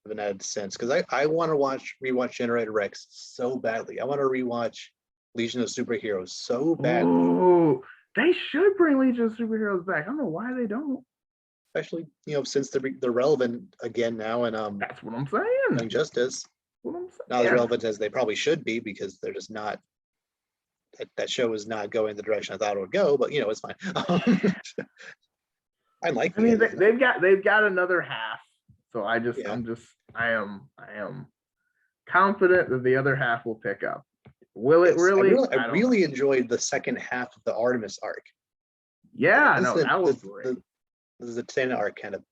haven't had since, because I want to rewatch Generator Rex so badly. I want to rewatch Legion of Superheroes so badly. Ooh. They should bring Legion of Superheroes back. I don't know why they don't. Especially, since they're relevant again now, and that's what I'm saying. Young Justice. What I'm saying. Not as relevant as they probably should be, because they're just not. That show is not going the direction I thought it would go, but it's fine. I like. I mean, they've got another half, so I am confident that the other half will pick up. Will it really? I really enjoyed the second half of the Artemis arc. Yeah, that was great. The Tana arc kind of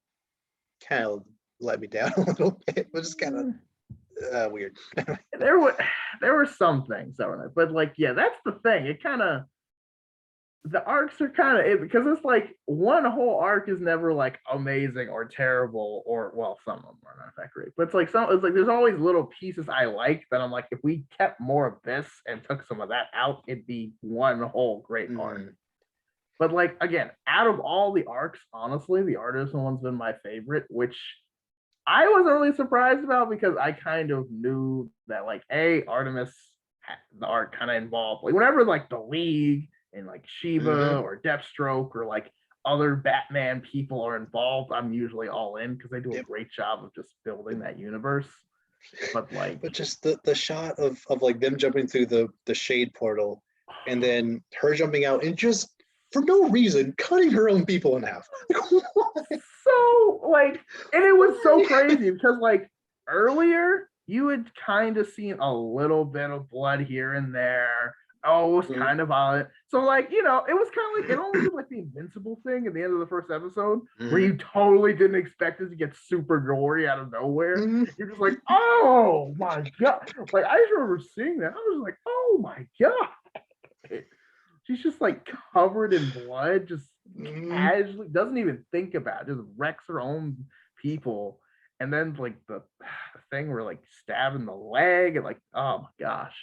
let me down a little bit. It was just kind of weird. There were some things that were nice, but like, that's the thing. It kind of, the arcs are kind of, because it's like one whole arc is never like amazing or terrible, or well, some of them are not that great, but it's like there's always little pieces I like that I'm like, if we kept more of this and took some of that out, it'd be one whole great arc. But like, again, out of all the arcs, honestly, the Artisan one's been my favorite, which I wasn't really surprised about, because I kind of knew that like, Artemis, the arc kind of involved like whenever like the League and like Shiva or Deathstroke or like other Batman people are involved, I'm usually all in, because they do a great job of just building that universe. But just the shot of like them jumping through the shade portal, and then her jumping out and just for no reason cutting her own people in half. So like, and it was so crazy because like earlier you had kind of seen a little bit of blood here and there. Oh, it was kind of violent. So like, it was kind of like, it almost did like the Invincible thing at the end of the first episode, where you totally didn't expect it to get super gory out of nowhere. You're just like, oh my God. Like, I just remember seeing that. I was like, oh my God. She's just like covered in blood, just casually, doesn't even think about it, just wrecks her own people. and then like the thing where like stabbing the leg and like, oh my gosh.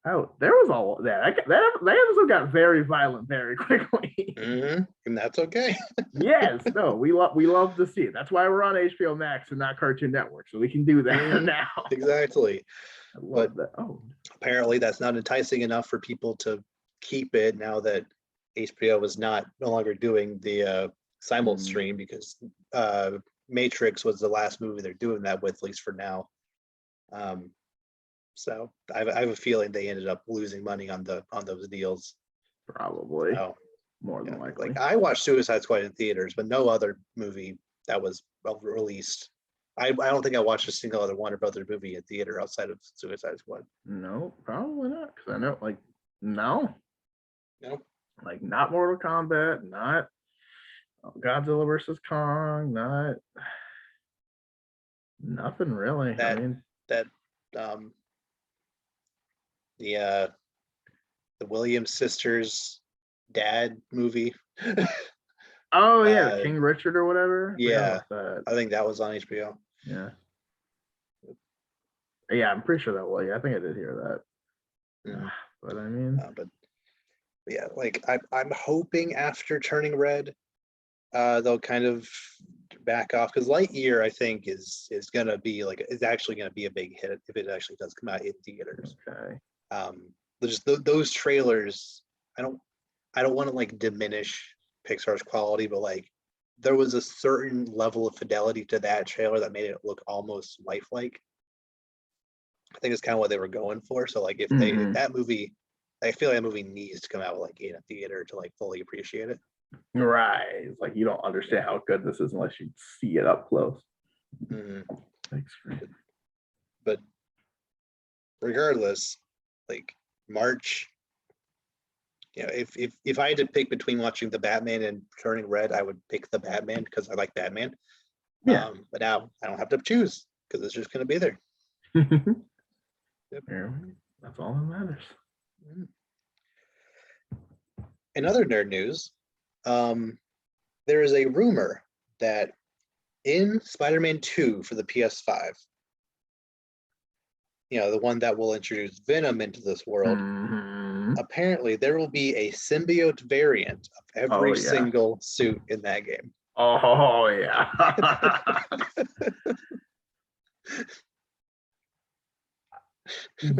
Oh, there was all that episode got very violent very quickly. And that's okay. Yes, no, we love to see it. That's why we're on HBO Max and not Cartoon Network, so we can do that now. Exactly. I love that. Oh, apparently that's not enticing enough for people to keep it now that HBO is no longer doing the simul stream because Matrix was the last movie they're doing that with, at least for now. So I have a feeling they ended up losing money on those deals. Probably. So, more than likely. Like I watched Suicide Squad in theaters, but no other movie that was released. I don't think I watched a single other Warner Brothers movie in theater outside of Suicide Squad. No, probably not. Because I know, like, no, like not Mortal Kombat, not Godzilla versus Kong, not nothing really. The Williams sisters dad movie. Oh yeah, King Richard or whatever. Yeah, I think that was on HBO. Yeah, I'm pretty sure that was. Yeah, I think I did hear that. Yeah. But I mean, but yeah, like I'm hoping after Turning Red, they'll kind of back off because Lightyear I think is gonna be like is actually gonna be a big hit if it actually does come out in theaters. Okay. Just those trailers, I don't want to like diminish Pixar's quality, but like there was a certain level of fidelity to that trailer that made it look almost lifelike. I think it's kind of what they were going for. So like if that movie, I feel like that movie needs to come out like in a theater to like fully appreciate it. Right. It's like you don't understand how good this is unless you see it up close. Thanks. But regardless, like March, you know, if I had to pick between watching the Batman and Turning Red, I would pick the Batman because I like Batman. Yeah. But now I don't have to choose because it's just going to be there. Yep. That's all that matters. In other nerd news, there is a rumor that in Spider-Man 2 for the PS5, you know, the one that will introduce Venom into this world, apparently there will be a symbiote variant of every single suit in that game. Oh, yeah.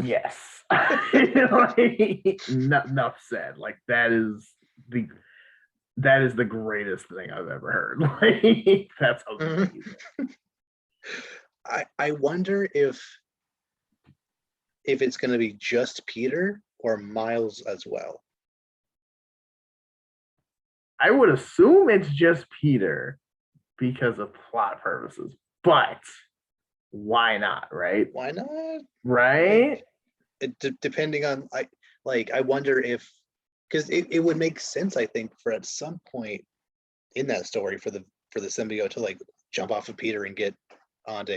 Yes. Like, enough said. Like that is the greatest thing I've ever heard. Like that's amazing. I wonder if it's going to be just Peter or Miles as well. I would assume it's just Peter because of plot purposes, but why not, right? Why not? Right? Depending on I wonder if because it would make sense, I think, for at some point in that story for the symbiote to like jump off of Peter and get onto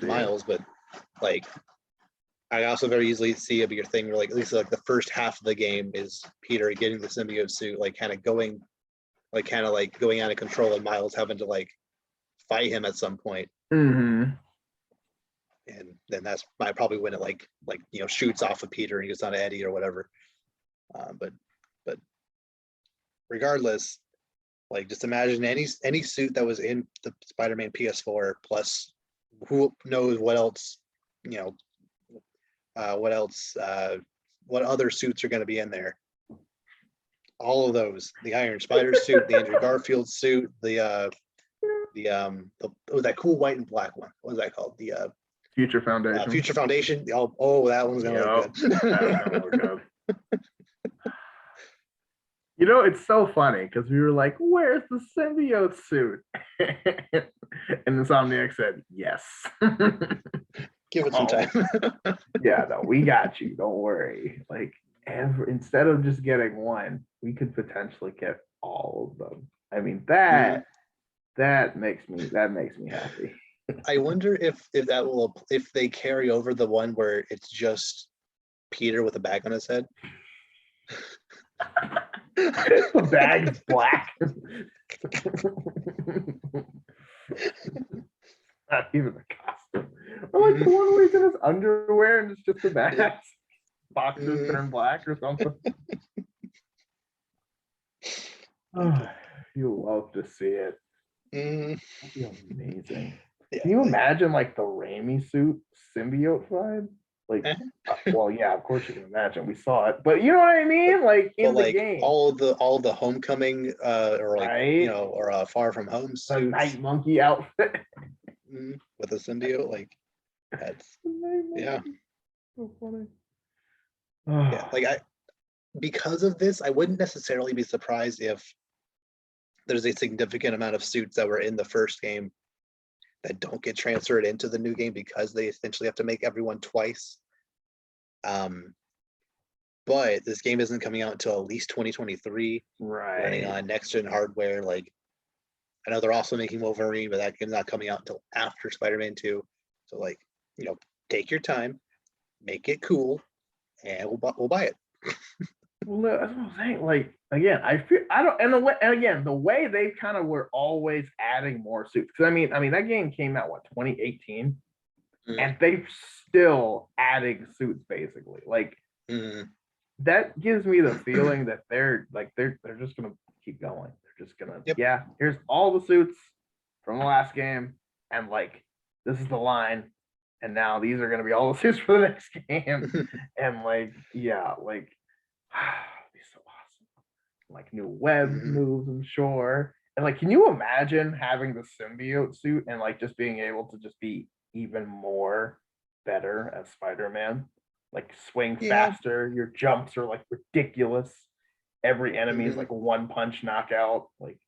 Miles, but like I also very easily see a bigger thing where like at least like the first half of the game is Peter getting the symbiote suit, like kind of going out of control and Miles having to like fight him at some point. And then that's probably when it like you know shoots off of Peter and gets on Eddie or whatever. But regardless, like just imagine any suit that was in the Spider-Man PS4 plus who knows what else, you know, what other suits are going to be in there. All of those, the Iron Spider suit, the Andrew Garfield suit, that cool white and black one. What was that called? The Future Foundation. Future Foundation. Oh, that one's gonna look good. That's gonna look good. You know, it's so funny because we were like, "Where's the symbiote suit?" And Insomniac said, "Yes." Give it some time. Yeah, no, we got you. Don't worry. Like, instead of just getting one, we could potentially get all of them. I mean, that makes me happy. I wonder if they carry over the one where it's just Peter with a bag on his head. The bag's black. not even a costume. Or like the one where he's in his underwear and it's just a mask. Boxers turn black or something. Oh, you love to see it. That'd be amazing. Yeah, can you imagine like the Raimi suit symbiote vibe? Like, well, yeah, of course you can imagine. We saw it, but you know what I mean? Like in the game, all the Homecoming, or like right? or Far From Home The suits Night Monkey outfit with a symbiote, like that's yeah. So funny. Yeah, like because of this, I wouldn't necessarily be surprised if there's a significant amount of suits that were in the first game that don't get transferred into the new game because they essentially have to make everyone twice. But this game isn't coming out until at least 2023, running on next gen hardware. Like, I know they're also making Wolverine, but that game's not coming out until after Spider-Man 2. So, like, take your time, make it cool, and we'll buy it. Well, that's what I'm saying. Like again, I feel I don't, and again, the way they kind of were always adding more suits. Because I mean, that game came out 2018, and they're still adding suits basically. Like that gives me the feeling that they're just gonna keep going. They're just gonna here's all the suits from the last game, and like this is the line, and now these are gonna be all the suits for the next game, and like be so awesome. Like new web moves, I'm sure. And like, can you imagine having the symbiote suit and like just being able to just be even more better as Spider-Man? Like swing faster, your jumps are like ridiculous. Every enemy is like a one punch knockout. Like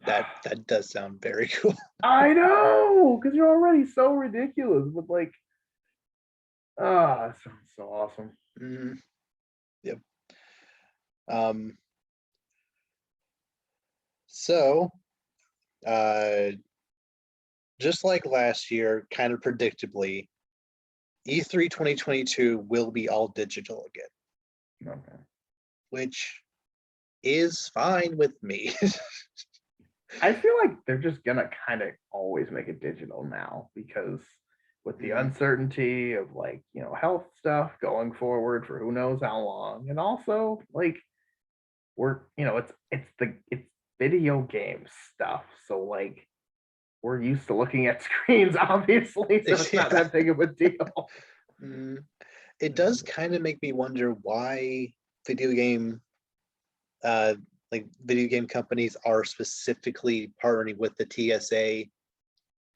that does sound very cool. I know, because you're already so ridiculous, but like, that sounds so awesome. Yep. So, just like last year, kind of predictably, E3 2022 will be all digital again. Okay. Which is fine with me. I feel like they're just gonna kind of always make it digital now because with the uncertainty of like health stuff going forward for who knows how long, and also like we're it's video game stuff, so like we're used to looking at screens obviously, so it's not that big of a deal. It does kind of make me wonder why video game companies are specifically partnering with the TSA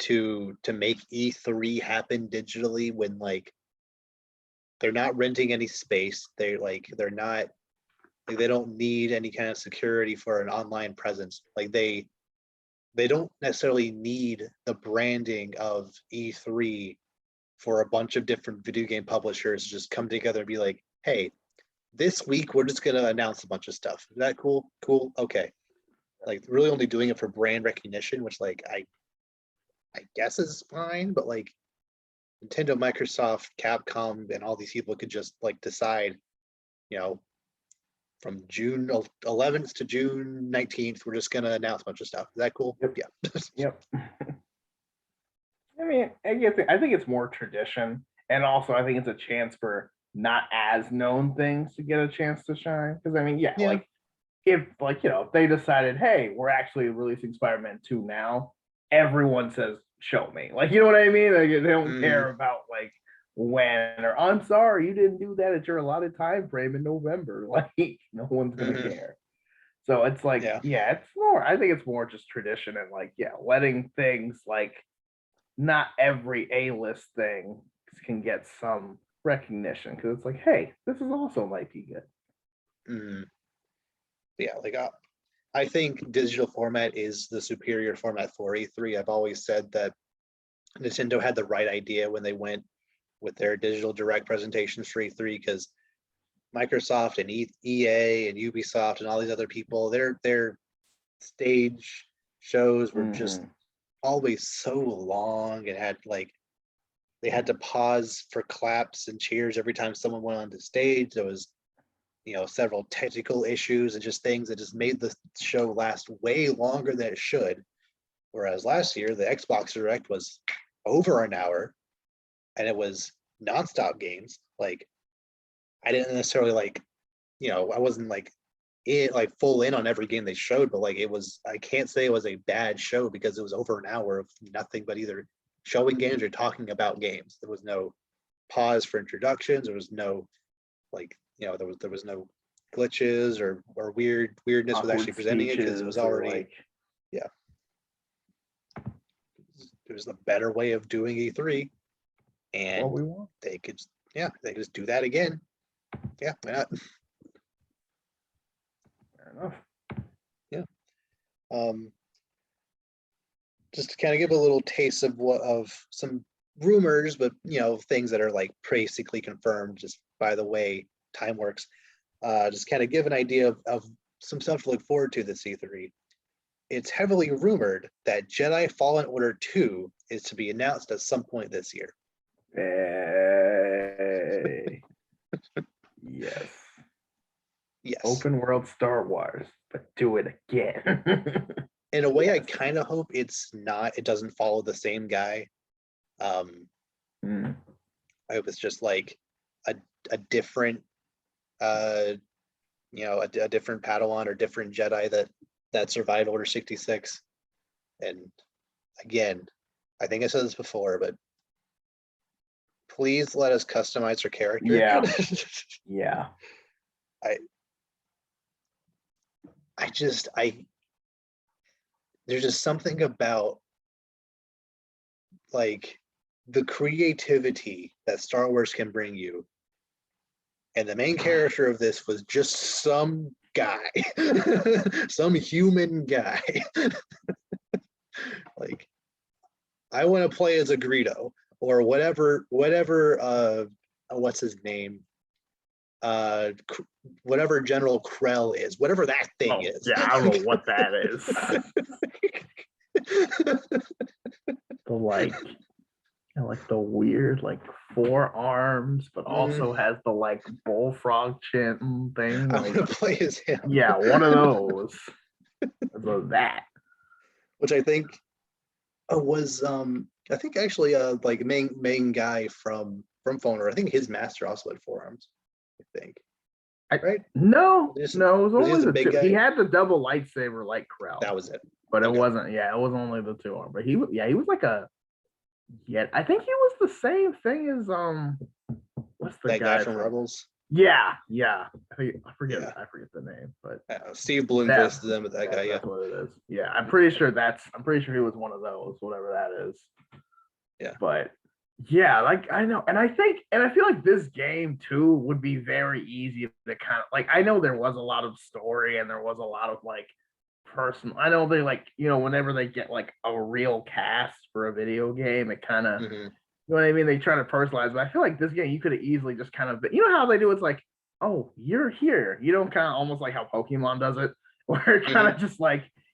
to make E3 happen digitally when like they're not renting any space. They're not like they don't need any kind of security for an online presence. Like they don't necessarily need the branding of E3 for a bunch of different video game publishers to just come together and be like, hey, this week we're just gonna announce a bunch of stuff. Is that cool? Cool. Okay. Like really only doing it for brand recognition, which like I guess is fine, but like Nintendo, Microsoft, Capcom, and all these people could just like decide, from June 11th to June 19th, we're just gonna announce a bunch of stuff. Is that cool? Yep. Yeah. Yep. I mean, I think it's more tradition, and also I think it's a chance for not as known things to get a chance to shine. Because I mean, like if if they decided, hey, we're actually releasing Spider-Man 2 now, everyone says, show me. Like, you know what I mean? Like, they don't care about like when, or I'm sorry, you didn't do that at your allotted time frame in November. Like, no one's gonna care. So it's like, it's more, I think it's more just tradition and like, letting things like not every A-list thing can get some recognition, because it's like, hey, this is also might be good. Yeah, like I think digital format is the superior format for E3. I've always said that Nintendo had the right idea when they went with their digital direct presentations for E3, because Microsoft and EA and Ubisoft and all these other people, their stage shows were just always so long and had like they had to pause for claps and cheers every time someone went onto stage. There was several technical issues and just things that just made the show last way longer than it should. Whereas last year, the Xbox Direct was over an hour, and it was nonstop games. Like, I didn't necessarily like, I wasn't like full in on every game they showed, but like I can't say it was a bad show because it was over an hour of nothing but either showing games or talking about games. There was no pause for introductions. There was no there was no glitches or weirdness with actually presenting it because it was already it was the better way of doing E3, and what we want. they could just do that again. Yeah, why not? Fair enough. Yeah. Just to kind of give a little taste of some rumors, but things that are like basically confirmed just by the way time works. Just kind of give an idea of some stuff to look forward to this E3. It's heavily rumored that Jedi Fallen Order 2 is to be announced at some point this year. Hey. Yes. Yes. Open world Star Wars, but do it again. In a way, yes. I kind of hope it doesn't follow the same guy. I hope it's just like a different a different Padawan or different Jedi that survived Order 66. And again, I think I said this before, but please let us customize her character. Yeah. Yeah. There's just something about like the creativity that Star Wars can bring you. And the main character of this was just some guy, some human guy. Like, I want to play as a Greedo or whatever, what's his name? Whatever General Krell is, whatever that thing is. Yeah, I don't know what that is. the weird forearms, but also has the bullfrog chin thing. I want to play as him. Yeah, one of those. That. Which I think was I think actually main guy from Fallen Order. I think his master also had forearms. I think. Right? No, it was only the two. Guy? He had the double lightsaber like Krell. That was it. But it wasn't. Yeah, it was only the two arm. But he was like a. Yeah, I think he was the same thing as what's the guy from Rebels? Yeah. I forget the name, but Steve Bloomquist is him with that guy. That's what it is. Yeah, I'm pretty sure he was one of those, whatever that is. Yeah, but yeah, I know, and I feel like this game too would be very easy to kind of I know there was a lot of story and there was a lot of personal. I know they whenever they get a real cast for a video game, it kind of you know what I mean. They try to personalize, but I feel like this game you could have easily just kind of how they do it's oh, you're here. You know, kind of almost like how Pokemon does it, where it kind of just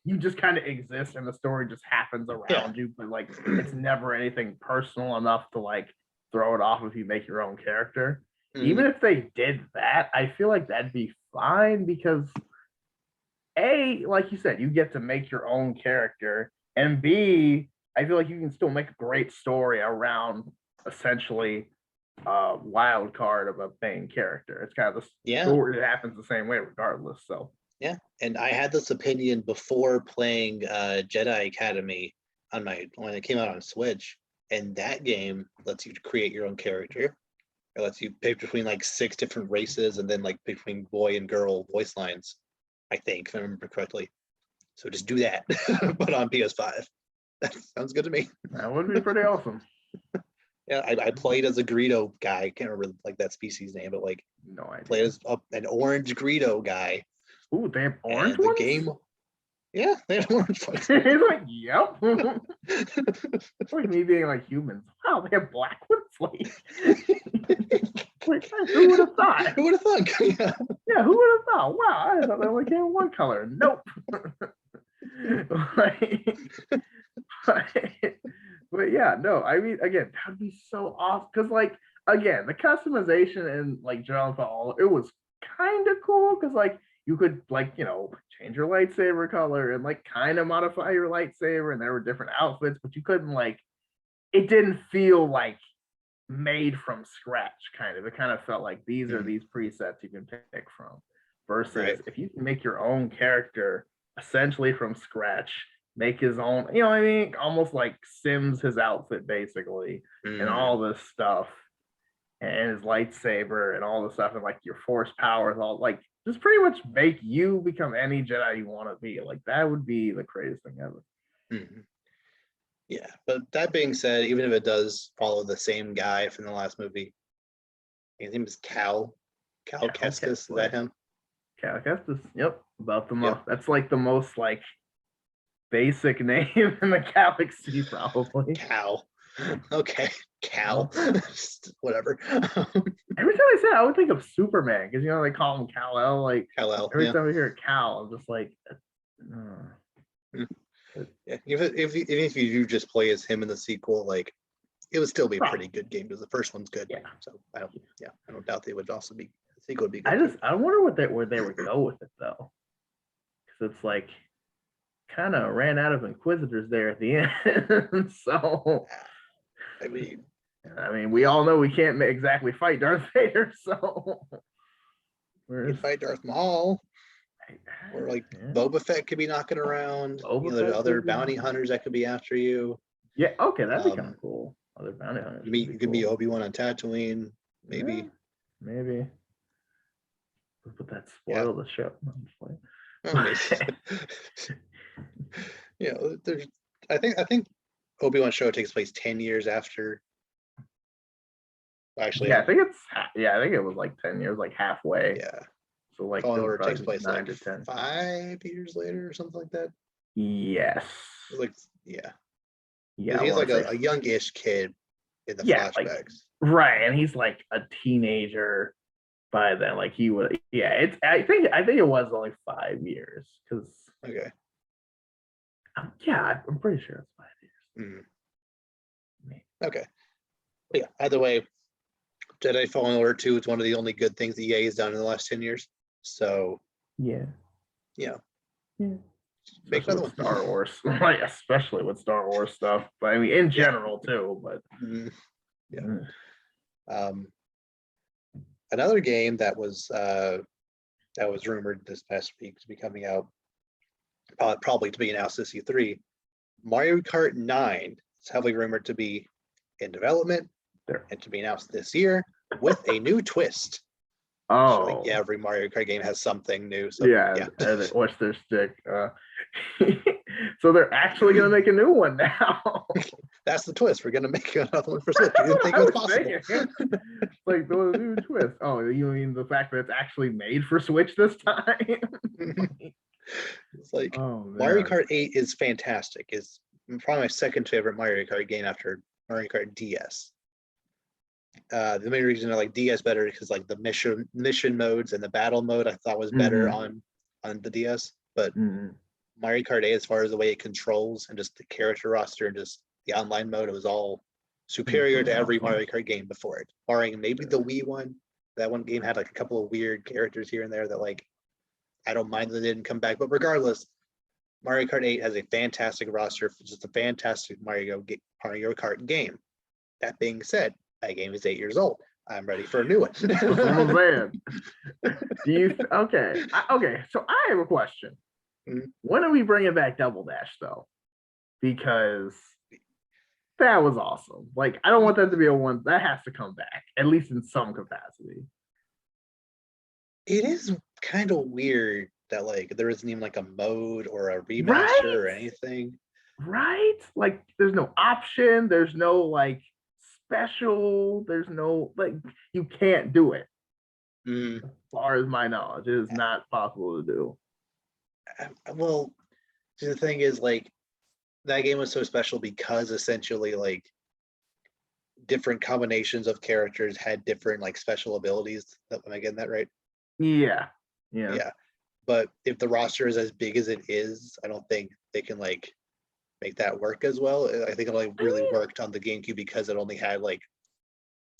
you just kind of exist and the story just happens around you, but it's never anything personal enough to throw it off if you make your own character. Even if they did that, I feel like that'd be fine because A, like you said, you get to make your own character, and B, I feel like you can still make a great story around essentially a wild card of a main character. It's kind of the story that happens the same way regardless. So yeah, and I had this opinion before playing Jedi Academy when it came out on Switch, and that game lets you create your own character. It lets you pick between 6 different races and then between boy and girl voice lines, I think, if I remember correctly. So just do that, but on PS5. That sounds good to me. That would be pretty awesome. Yeah, I played as a Greedo guy. I can't remember that species name, but no idea. Played as an orange Greedo guy. Ooh, they have orange ones? The game, yeah, they have orange ones. He's yep. It's like me being humans. Wow, they have black ones. Who would have thought? Who would have thought? Yeah, who would have thought? Wow, I thought they only came in one color. Nope. But yeah, no, I mean, again, that would be so awesome because, again, the customization and Jedi Fallen Order, it was kind of cool because, you could change your lightsaber color and kind of modify your lightsaber, and there were different outfits, but you couldn't it didn't feel like made from scratch. Kind of, it kind of felt like these are these presets you can pick from. Versus if you can make your own character essentially from scratch, make his own, you know what I mean? Almost like Sims his outfit basically, and all this stuff, and his lightsaber and all this stuff, and like your force powers, all like just pretty much make you become any Jedi you want to be. Like that would be the craziest thing ever. Yeah, but that being said, even if it does follow the same guy from the last movie, his name is Cal Kestis. Is that him? Cal Kestis. Yep, about the most. That's like the most like basic name in the galaxy, probably. Cal. Okay, Cal. Whatever. Every time I say it, I would think of Superman because they call him Kal-El. Like Kal-El. Every time I hear Cal, I'm just like. Yeah, if you do just play as him in the sequel, like it would still be a pretty good game because the first one's good. Yeah. So I don't doubt they would also be. The sequel would be good. I wonder where they would go with it though, because it's like kind of ran out of Inquisitors there at the end. So I mean, we all know we can't exactly fight Darth Vader. So you can fight Darth Maul. Or like Boba Fett could be knocking around. There's other bounty hunters that could be after you. Yeah, okay, that'd be kind of cool. Other bounty hunters. You could be Obi-Wan on Tatooine, maybe. Yeah, maybe. But that spoil the show. There's. I think Obi-Wan show takes place 10 years after. Actually, I think it was like 10 years, like halfway. Yeah. So like Fallen Order takes place 9 to 10. 5 years later or something like that. Yes. Yeah. He's like a youngish kid in the flashbacks. Right, and he's like a teenager by then. Like he was. Yeah, I think it was only 5 years because. Okay. I'm pretty sure it's 5 years. Okay. But yeah. Either way, Jedi Fallen Order 2 is one of the only good things EA has done in the last 10 years. So make another one. Star Wars, like especially with Star Wars stuff. But I mean, in general too. But another game that was rumored this past week to be coming out, probably to be announced this E3, Mario Kart 9 is heavily rumored to be in development and to be announced this year with a new twist. Oh, every Mario Kart game has something new. So what's their stick? So they're actually gonna make a new one now. That's the twist. We're gonna make another one for Switch. You didn't think it was possible. Like the new twist. Oh, you mean the fact that it's actually made for Switch this time? It's like Mario Kart 8 is fantastic. It's probably my second favorite Mario Kart game after Mario Kart DS. The main reason I like DS better because like the mission modes and the battle mode I thought was better on the DS, but Mario Kart 8, as far as the way it controls and just the character roster and just the online mode, it was all superior to every Mario Kart game before it, barring maybe the Wii one. That one game had like a couple of weird characters here and there that like I don't mind that they didn't come back, but regardless, Mario Kart 8 has a fantastic roster, just a fantastic Mario Kart game. That being said, that game is 8 years old. I'm ready for a new one. Okay. So I have a question. When are we bringing back Double Dash though? Because that was awesome. Like I don't want that to be a one that has to come back at least in some capacity. It is kind of weird that like there isn't even like a mode or a remaster or anything. Right? Like there's no option. There's no like special. There's no like you can't do it. As far as my knowledge, it is not possible to do. Well, the thing is like that game was so special because essentially like different combinations of characters had different like special abilities. Am I getting that right? Yeah. But if the roster is as big as it is, I don't think they can like make that work as well. I think it like really worked on the GameCube because it only had like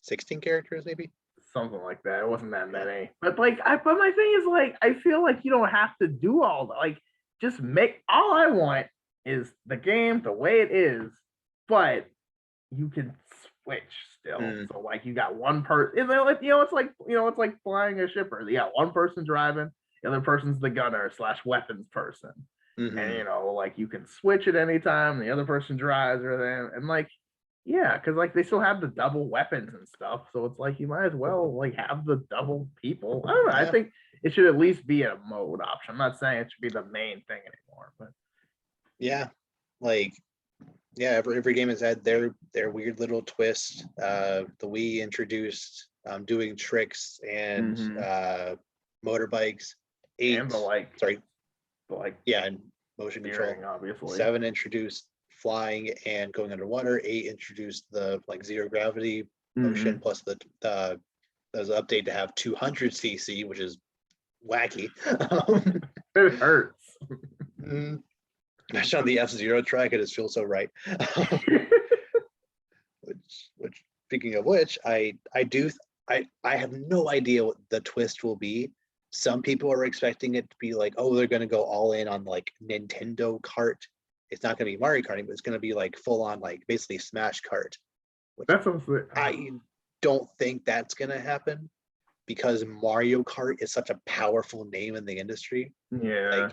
16 characters, maybe something like that. It wasn't that many. But like, but my thing is like, I feel like you don't have to do all that. Like, just make all I want is the game the way it is, but you can switch still. Mm. So like you got one person, it's like flying a shipper. You got one person driving, the other person's the gunner / weapons person. Mm-hmm. And like you can switch at any time. The other person drives or then and like yeah, because like they still have the double weapons and stuff. So it's like you might as well like have the double people. I don't know. Yeah. I think it should at least be a mode option. I'm not saying it should be the main thing anymore, but yeah, like yeah, every game has had their weird little twist. The Wii introduced doing tricks and motorbikes. 8, and the like yeah, and motion control. Obviously. 7 introduced flying and going underwater. 8 introduced the like zero gravity motion plus there's an update to have 200cc, which is wacky. It hurts. Especially on the F-Zero track, it just feels so right. which speaking of which, I have no idea what the twist will be. Some people are expecting it to be like, oh, they're going to go all in on like Nintendo Kart. It's not going to be Mario Kart, but it's going to be like full on like basically Smash Kart. That's what I don't think that's going to happen because Mario Kart is such a powerful name in the industry. Yeah.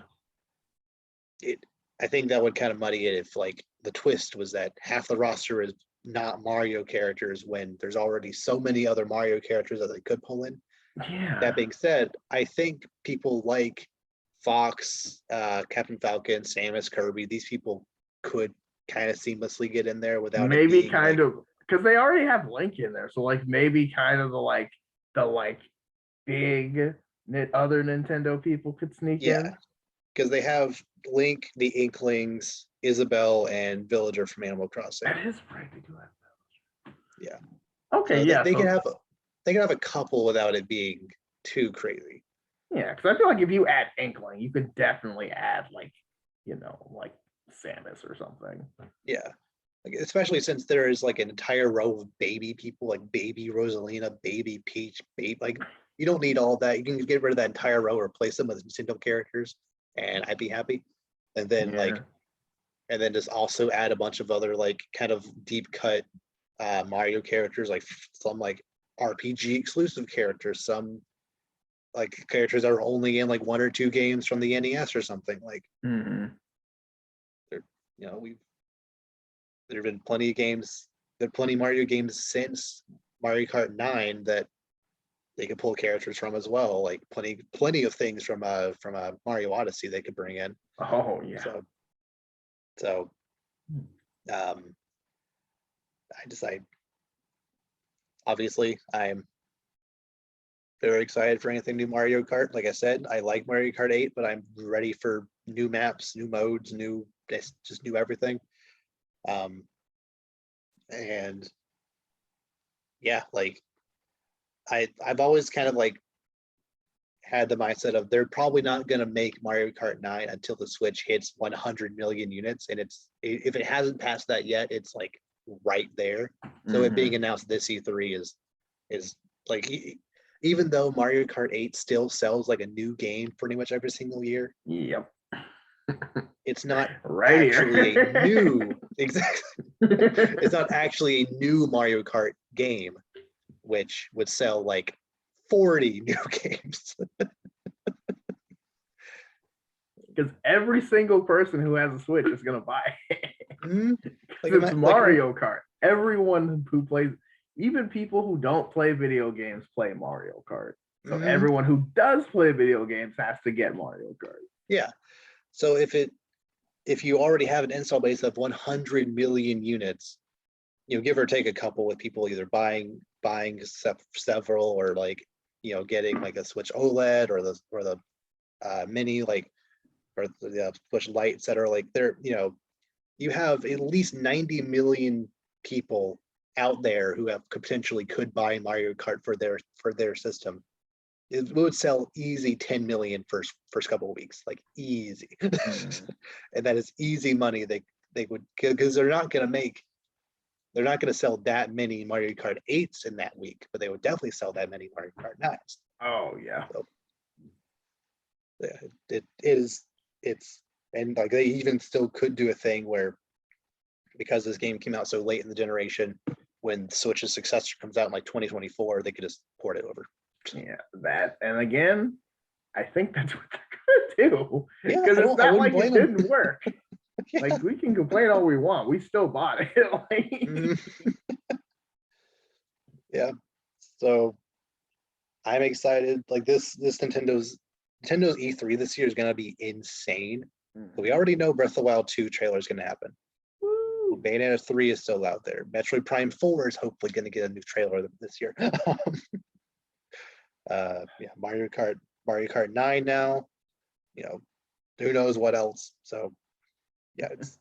Like, I think that would kind of muddy it if like the twist was that half the roster is not Mario characters when there's already so many other Mario characters that they could pull in. Yeah. That being said, I think people like Fox, Captain Falcon, Samus, Kirby, these people could kind of seamlessly get in there without maybe it being kind of because they already have Link in there, so like maybe kind of the big other Nintendo people could sneak in. Because they have Link, the Inklings, Isabelle, and Villager from Animal Crossing. That is pretty good. Yeah. Okay. So yeah. They can have a couple without it being too crazy. Yeah, because I feel like if you add Inkling, you could definitely add like Samus or something. Yeah. Like, especially since there is like an entire row of baby people, like baby Rosalina, baby Peach, baby, like you don't need all that. You can get rid of that entire row, replace them with Nintendo characters, and I'd be happy. And then and then just also add a bunch of other like kind of deep cut Mario characters, like some like RPG exclusive characters, some like characters that are only in like 1 or 2 games from the NES or something. Like there have been plenty of games, there are plenty of Mario games since Mario Kart 9 that they could pull characters from as well. Like plenty of things from Mario Odyssey they could bring in. Oh yeah. So obviously I'm very excited for anything new Mario Kart. Like I said, I like Mario Kart 8, but I'm ready for new maps, new modes, just new everything. And yeah, like I've always kind of like had the mindset of they're probably not going to make Mario Kart 9 until the Switch hits 100 million units, and if it hasn't passed that yet, it's like right there. So it being announced this E3 is like, even though Mario Kart 8 still sells like a new game pretty much every single year. Yep. It's not right actually here. a new it's not actually a new Mario Kart game, which would sell like 40 new games. Because every single person who has a Switch is gonna buy it. Like, it's Mario Kart. Everyone who plays, even people who don't play video games, play Mario Kart. So everyone who does play video games has to get Mario Kart. Yeah. So if you already have an install base of 100 million units, give or take a couple with people either buying several or like getting like a Switch OLED or the mini, like, or the Switch Lite, etc. Like you have at least 90 million people out there who potentially could buy Mario Kart for their system. It would sell easy 10 million first couple of weeks, like easy. And that is easy money they would, because they're not going to sell that many Mario Kart 8s in that week, but they would definitely sell that many Mario Kart 9s. Oh yeah. So, yeah, it's and like they even still could do a thing where because this game came out so late in the generation, when Switch's successor comes out in like 2024, they could just port it over. Yeah, that, and again, I think that's what they're gonna do. Yeah, Because it's not like it didn't them. work. Yeah. Like, we can complain all we want. We still bought it. Like, yeah. So I'm excited. Like this Nintendo's E3 this year is gonna be insane. We already know Breath of the Wild 2 trailer is gonna happen. woo. Bayonetta 3 is still out there. Metroid Prime 4 is hopefully gonna get a new trailer this year. Yeah, Mario Kart 9 now. You know, who knows what else. So yeah, it's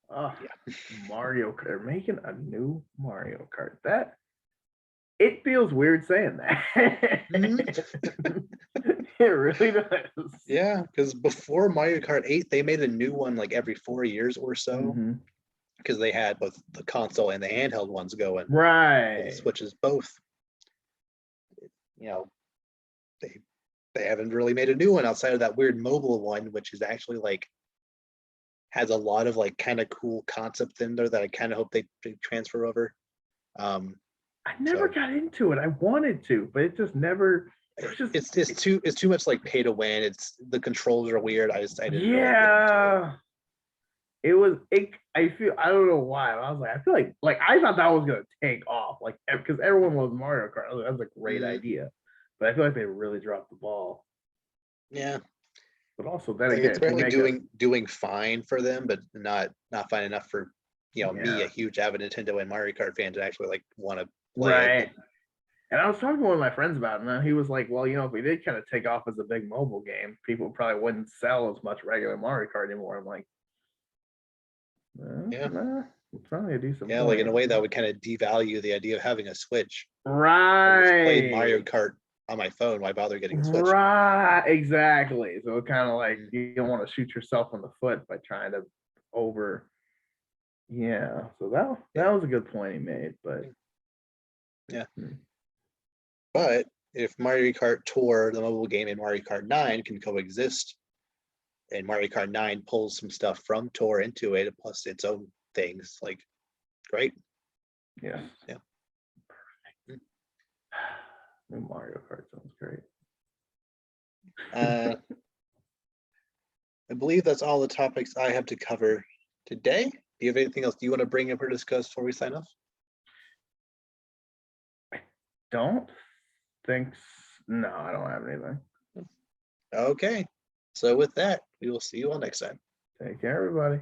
yeah. Mario Kart. They're making a new Mario Kart. That it feels weird saying that. It really does. Yeah, because before Mario Kart 8, they made a new one like every 4 years or so. Because they had both the console and the handheld ones going. Right. The Switches both. You know, they haven't really made a new one outside of that weird mobile one, which is actually like has a lot of like kind of cool concepts in there that I kind of hope they transfer over. I never got into it. I wanted to, but it just never. It's too much like pay to win. It's the controls are weird. I didn't really yeah. It was. I don't know why. I was like, I feel like I thought that was gonna take off, like because everyone loves Mario Kart. I was like, that's a great idea, but I feel like they really dropped the ball. Yeah. But also then Like, again, it's apparently doing fine for them, but not fine enough for me, a huge avid Nintendo and Mario Kart fan, to actually like want to play it. And I was talking to one of my friends about it, and he was like, well, if we did kind of take off as a big mobile game, people probably wouldn't sell as much regular Mario Kart anymore. I'm like, it's probably a decent point. Like in a way that would kind of devalue the idea of having a Switch. Right. I just played Mario Kart on my phone. Why bother getting a Switch? Right, exactly. So it kind of like you don't want to shoot yourself in the foot by trying to over. Yeah. So that was a good point he made, but yeah. But if Mario Kart Tour, the mobile game, and Mario Kart 9 can coexist, and Mario Kart 9 pulls some stuff from Tour into it, plus its own things, like great. Yeah. Perfect. New Mario Kart sounds great. I believe that's all the topics I have to cover today. Do you have anything else you want to bring up or discuss before we sign off? Don't think no, I don't have anything. Okay. So with that, we will see you all next time. Take care, everybody.